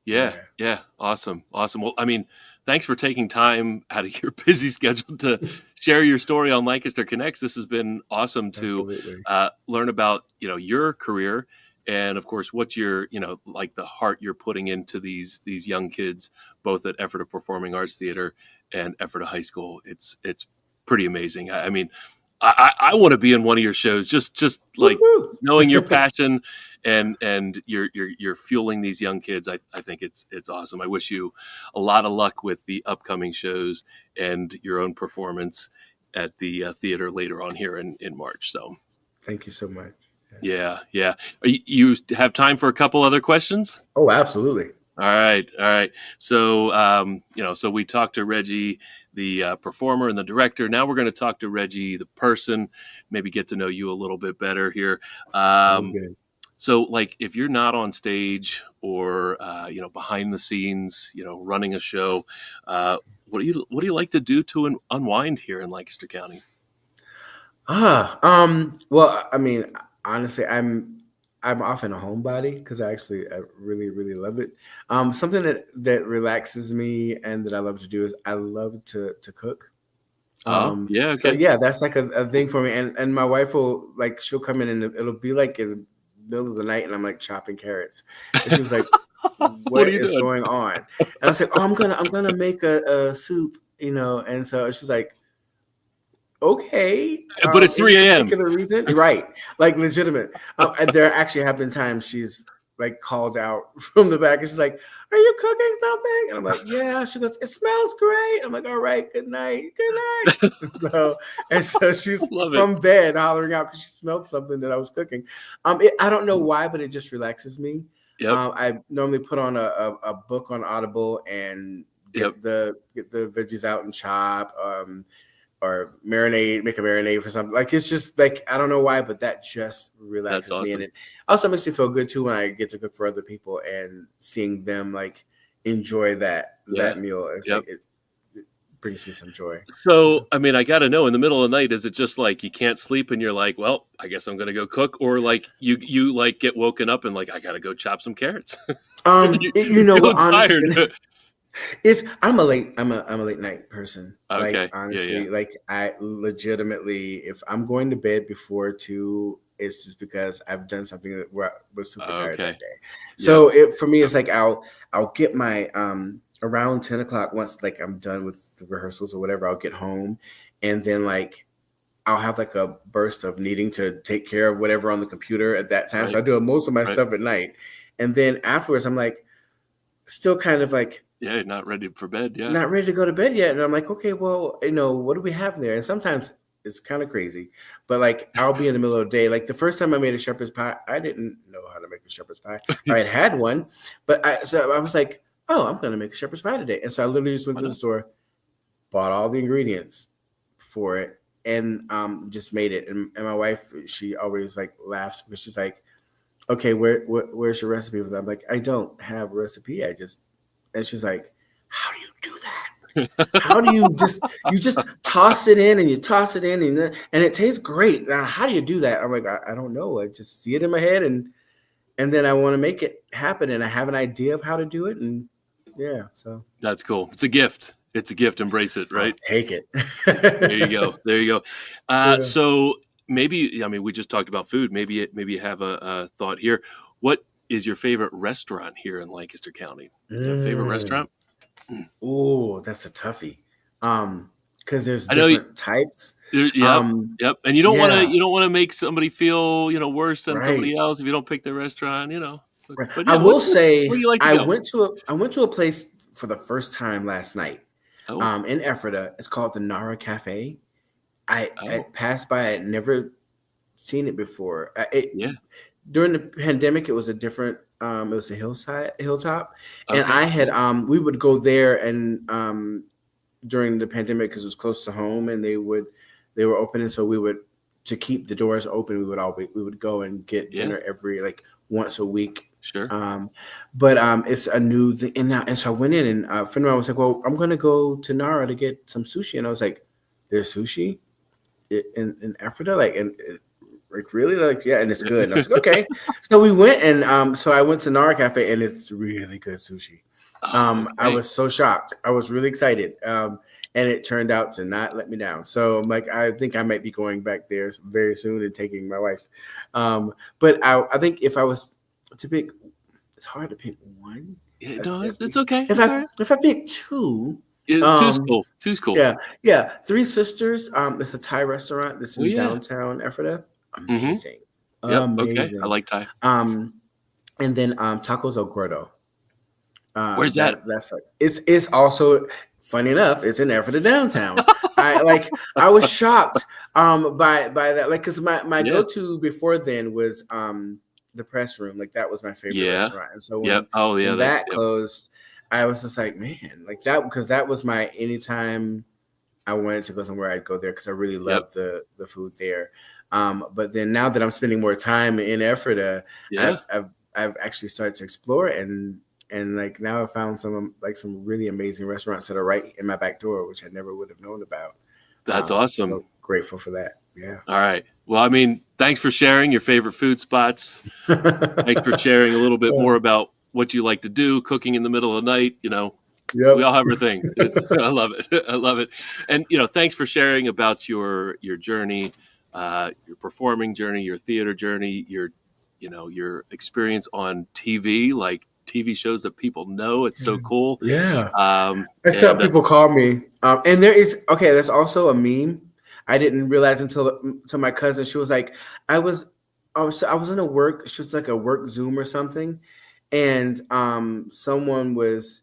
S2: Yeah. Awesome. Well, I mean, thanks for taking time out of your busy schedule to share your story on Lancaster Connects. This has been awesome to
S3: Absolutely.
S2: learn about, your career and of course what you're, like the heart you're putting into these young kids, both at Ephrata Performing Arts Theater and Ephrata High School. It's pretty amazing. I mean, I want to be in one of your shows, just like
S3: Woo-hoo.
S2: knowing your passion and you're fueling these young kids. I think it's awesome. I wish you a lot of luck with the upcoming shows and your own performance at the theater later on here in March. So
S3: Thank you so much.
S2: yeah. You have time for a couple other questions?
S3: Oh, absolutely.
S2: All right. So, so we talked to Reji, the performer and the director. Now we're going to talk to Reji, the person, maybe get to know you a little bit better here.
S3: Sounds good.
S2: So, like, if you're not on stage or behind the scenes, running a show, what do you like to do to unwind here in Lancaster County?
S3: Well, I mean, honestly, I'm often a homebody because I really, really love it. Something that relaxes me and that I love to do is I love to cook.
S2: Oh, yeah,
S3: So
S2: okay.
S3: yeah, that's like a thing for me. And my wife will she'll come in and it'll be like in the middle of the night and I'm like chopping carrots. And she was like,
S2: What
S3: what
S2: are you
S3: is
S2: doing?
S3: going on? And I was like, oh, I'm gonna make a soup, and so she's like, okay.
S2: But it's 3
S3: Any
S2: a.m.
S3: particular reason? Right. Like legitimate. And there actually have been times she's like called out from the back and she's like, "Are you cooking something?" And I'm like, "Yeah." She goes, "It smells great." I'm like, "All right, good night. Good night." So she's
S2: Love it.
S3: from bed hollering out because she smelled something that I was cooking. I don't know why, but it just relaxes me.
S2: Yep.
S3: I normally put on a book on Audible and get the veggies out and chop. Or make a marinade for something. Like it's just like I don't know why, but that just relaxes me, and it also makes me feel good too when I get to cook for other people and seeing them like enjoy that meal. It's like it brings me some joy.
S2: So I mean, I got to know, in the middle of the night, is it just like you can't sleep and you're like, well, I guess I'm gonna go cook, or like you like get woken up and like I gotta go chop some carrots?
S3: You know what?
S2: Honestly.
S3: I'm a late night person.
S2: Okay.
S3: Like honestly, like I legitimately, if I'm going to bed before 2, it's just because I've done something where I was super tired that day. So for me, it's like I'll get my around 10 o'clock once like I'm done with the rehearsals or whatever, I'll get home and then like I'll have like a burst of needing to take care of whatever on the computer at that time. Right. So I do most of my stuff at night. And then afterwards I'm like still kind of like
S2: not ready for bed.
S3: Not ready to go to bed yet. And I'm like, okay, well, what do we have there? And sometimes it's kind of crazy, but like I'll be in the middle of the day. Like the first time I made a shepherd's pie, I didn't know how to make a shepherd's pie. I had one, but I was like, oh, I'm going to make a shepherd's pie today. And so I literally just went to the store, bought all the ingredients for it, and just made it. And my wife, she always like laughs because she's like, okay, where's your recipe? I'm like, I don't have a recipe. And she's like, how do you do that? How do you just toss it in and you toss it in and it tastes great. Now, how do you do that? I'm like, I don't know. I just see it in my head and then I want to make it happen and I have an idea of how to do it. And so
S2: that's cool. It's a gift. Embrace it, right?
S3: I'll take it.
S2: There you go. So maybe, I mean, we just talked about food. Maybe you have a thought here. What is your favorite restaurant here in Lancaster County? Favorite restaurant?
S3: Oh, that's a toughie. Because there's different types.
S2: Yep. And you don't want to make somebody feel worse than somebody else if you don't pick their restaurant.
S3: Right. But I will say,
S2: like
S3: I went to a place for the first time last night. In Ephrata. It's called the Nara Cafe. I passed by. I had never seen it before. During the pandemic, it was a different. It was a hilltop, and I had we would go there and during the pandemic because it was close to home, and they were open, and so we would to keep the doors open. We would go and get dinner every like once a week.
S2: Sure.
S3: But it's a new thing, and so I went in, and a friend of mine was like, "Well, I'm going to go to Nara to get some sushi," and I was like, "There's sushi in Ephrata, like and." Like really, like and it's good. And I was like, okay. So we went and so I went to Nara Cafe and it's really good sushi. I was so shocked. I was really excited, and it turned out to not let me down. So I'm like, I think I might be going back there very soon and taking my wife. But I think if I was to pick, it's hard to pick one.
S2: Yeah, no, it's okay.
S3: If I pick two.
S2: Two's cool.
S3: Yeah. Three Sisters. It's a Thai restaurant that's in downtown Ephrata. Amazing.
S2: Mm-hmm. Amazing. Okay. I like Thai.
S3: And then Tacos El Gordo.
S2: Where's that?
S3: That's like it's also funny enough. It's in Ephrata downtown. I was shocked by that. Like because my go-to before then was the Press Room. Like that was my favorite restaurant. And so when that closed, I was just like, man, like that because that was my anytime I wanted to go somewhere, I'd go there because I really loved the food there. But then now that I'm spending more time in Ephrata, I've actually started to explore and like now I found some really amazing restaurants that are right in my back door, which I never would have known about.
S2: That's awesome.
S3: So grateful for that. Yeah.
S2: All right. Well, I mean, thanks for sharing your favorite food spots. Thanks for sharing a little bit more about what you like to do, cooking in the middle of the night. We all have our things. I love it. And thanks for sharing about your journey. Your performing journey, your theater journey, your experience on TV, like TV shows that people know. It's so cool.
S3: Yeah. That's what people call me. And there's also a meme. I didn't realize until my cousin. She was like, I was in a work. She was like a work Zoom or something, and someone was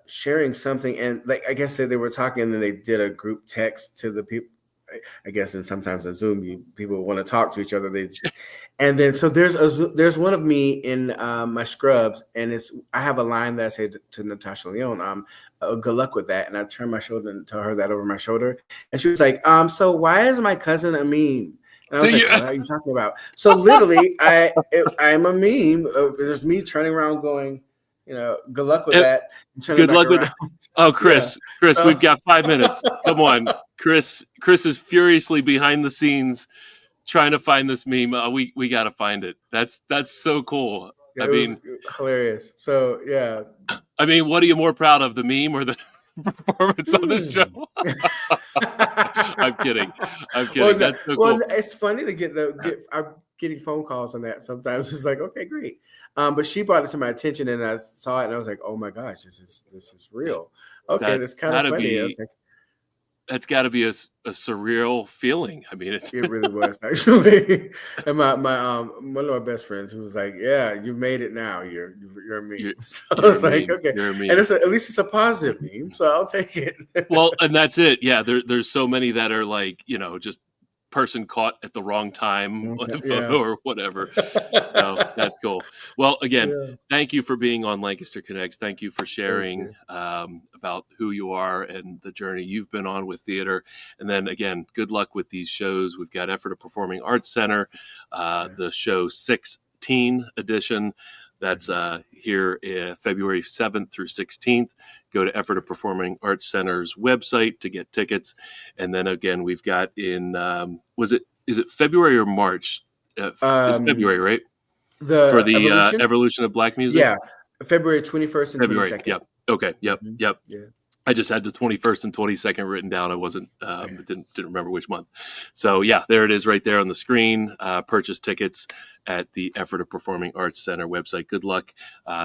S3: sharing something, and like I guess they were talking, and then they did a group text to the people. I guess, and sometimes on Zoom, people want to talk to each other. And then so there's one of me in my scrubs, and I have a line that I say to Natasha Leone, good luck with that. And I turn my shoulder and tell her that over my shoulder, and she was like, so why is my cousin a meme? And I was like, what are you talking about? So literally, I'm a meme. There's me turning around going, good luck with that.
S2: Good luck with. Oh, Chris, we've got 5 minutes. Come on, Chris is furiously behind the scenes trying to find this meme. We got to find it. That's so cool.
S3: Yeah, it was hilarious. So yeah.
S2: I mean, what are you more proud of, the meme or the performance on this show? I'm kidding. Well, that's so cool.
S3: It's funny to I'm getting phone calls on that sometimes. It's like, okay, great. But she brought it to my attention, and I saw it, and I was like, oh my gosh, this is real. Okay, that's kind of funny.
S2: That's got to be a surreal feeling. I mean, it
S3: really was actually. And my one of my best friends who was like, "Yeah, you made it now. You're a meme." So I was like, "Okay," and at least it's a positive meme, so I'll take it.
S2: Well, and that's it. Yeah, there's so many that are like, just person caught at the wrong time on a photo or whatever. So that's cool. Well, again, thank you for being on Lancaster Connects. Thank you for sharing about who you are and the journey you've been on with theater. And then again, good luck with these shows. We've got Ephrata Performing Arts Center, the show 16 edition. That's here February 7th through 16th. Go to Ephrata Performing Arts Center's website to get tickets. And then again, we've got in, is it February or March? It's February, right? For the Evolution of Black Music?
S3: Yeah, February 21st and 22nd.
S2: Yep. Okay, yep.
S3: Yeah.
S2: I just had the 21st and 22nd written down. I wasn't, didn't remember which month. So yeah, there it is right there on the screen. Purchase tickets at the Ephrata Performing Arts Center website. Good luck.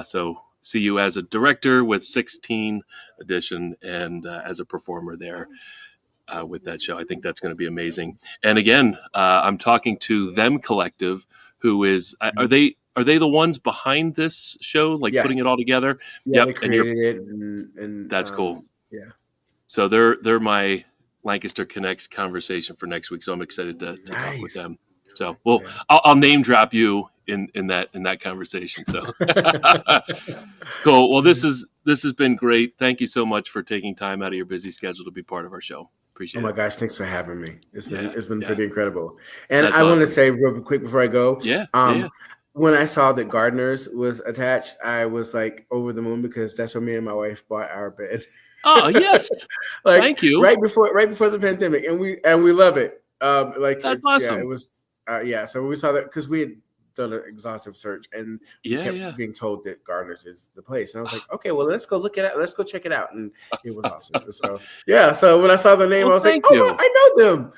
S2: So see you as a director with 16 edition and as a performer there with that show. I think that's going to be amazing. And again, I'm talking to Them Collective, who is, are they the ones behind this show, like putting it all together?
S3: Yeah, they created it. And
S2: that's cool.
S3: Yeah.
S2: So they're my Lancaster Connects conversation for next week. So I'm excited to talk with them. So I'll name drop you in that conversation. So cool. Well, this has been great. Thank you so much for taking time out of your busy schedule to be part of our show. Appreciate it.
S3: Oh my gosh, thanks for having me. It's been pretty incredible. And I want to say real quick before I go. When I saw that Gardner's was attached, I was like over the moon because that's where me and my wife bought our bed.
S2: Oh yes, thank you.
S3: Right before the pandemic, and we love it.
S2: That's awesome.
S3: Yeah, it was So we saw that because we had done an exhaustive search, and we kept being told that Gardner's is the place, and I was like, okay, well let's go look at it. Let's go check it out, and it was awesome. So when I saw the name, I was like, oh, I know them.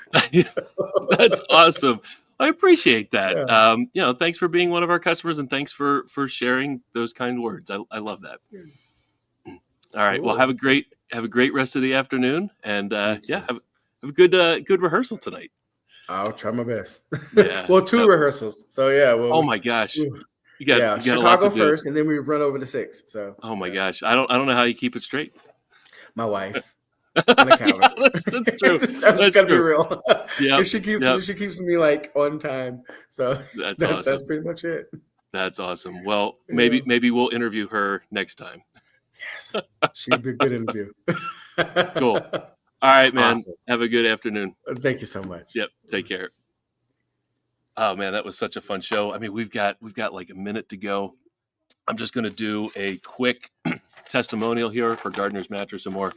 S2: That's awesome. I appreciate that. Thanks for being one of our customers, and thanks for sharing those kind words. I love that. All right. Cool. Well, have a great rest of the afternoon, and have a good rehearsal tonight.
S3: I'll try my best.
S2: Yeah.
S3: Well, 2 rehearsals. So
S2: oh my gosh. You got
S3: Chicago first, and then we run over to 6. So.
S2: Oh my gosh. I don't know how you keep it straight.
S3: My wife. On the calendar.
S2: That's true.
S3: That's gotta be real.
S2: Yeah.
S3: She keeps me like on time. So
S2: that's awesome.
S3: That's pretty much it.
S2: That's awesome. Well, maybe we'll interview her next time.
S3: Yes. She'd be a good interview.
S2: Cool. All right, man. Awesome. Have a good afternoon.
S3: Thank you so much.
S2: Yep. Take care. Oh man, that was such a fun show. I mean, we've got like a minute to go. I'm just going to do a quick testimonial here for Gardner's Mattress and More.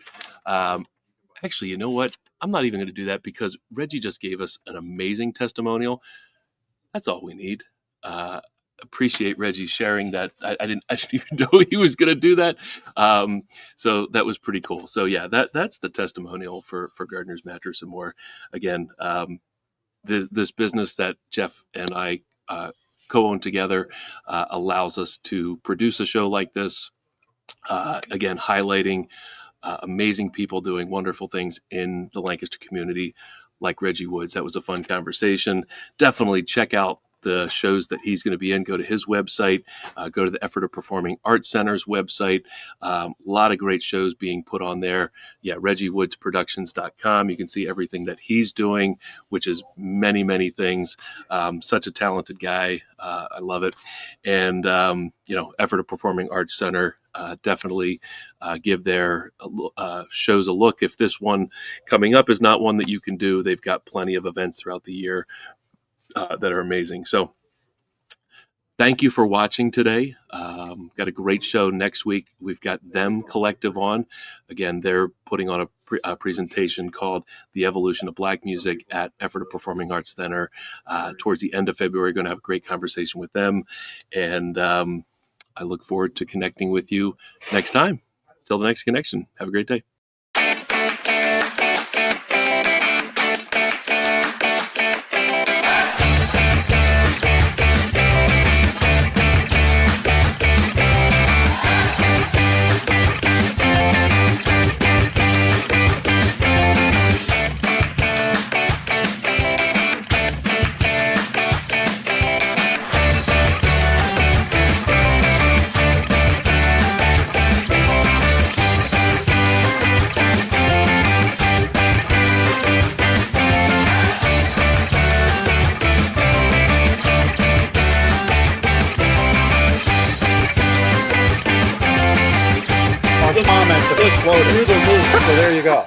S2: Actually, you know what? I'm not even going to do that because Reji just gave us an amazing testimonial. That's all we need. Appreciate Reji sharing that. I didn't even know he was going to do that. So that was pretty cool. So yeah, that's the testimonial for Gardner's Mattress and More. Again, this business that Jeff and I co-own together allows us to produce a show like this. Again, highlighting amazing people doing wonderful things in the Lancaster community, like Reji Woods. That was a fun conversation. Definitely check out the shows that he's going to be in. Go to his website, go to the Ephrata Performing Arts Center's website. A lot of great shows being put on there. Yeah, RejiWoodsProductions.com. You can see everything that he's doing, which is many, many things. Such a talented guy. I love it. And, Ephrata Performing Arts Center, definitely give their shows a look. If this one coming up is not one that you can do, they've got plenty of events throughout the year that are amazing. So thank you for watching today. Got a great show next week. We've got Them Collective on. Again, they're putting on a presentation called The Evolution of Black Music at Ephrata Performing Arts Center towards the end of February. Going to have a great conversation with them. And I look forward to connecting with you next time. Till the next connection. Have a great day.
S1: Comments have exploded through the roof. So there you go.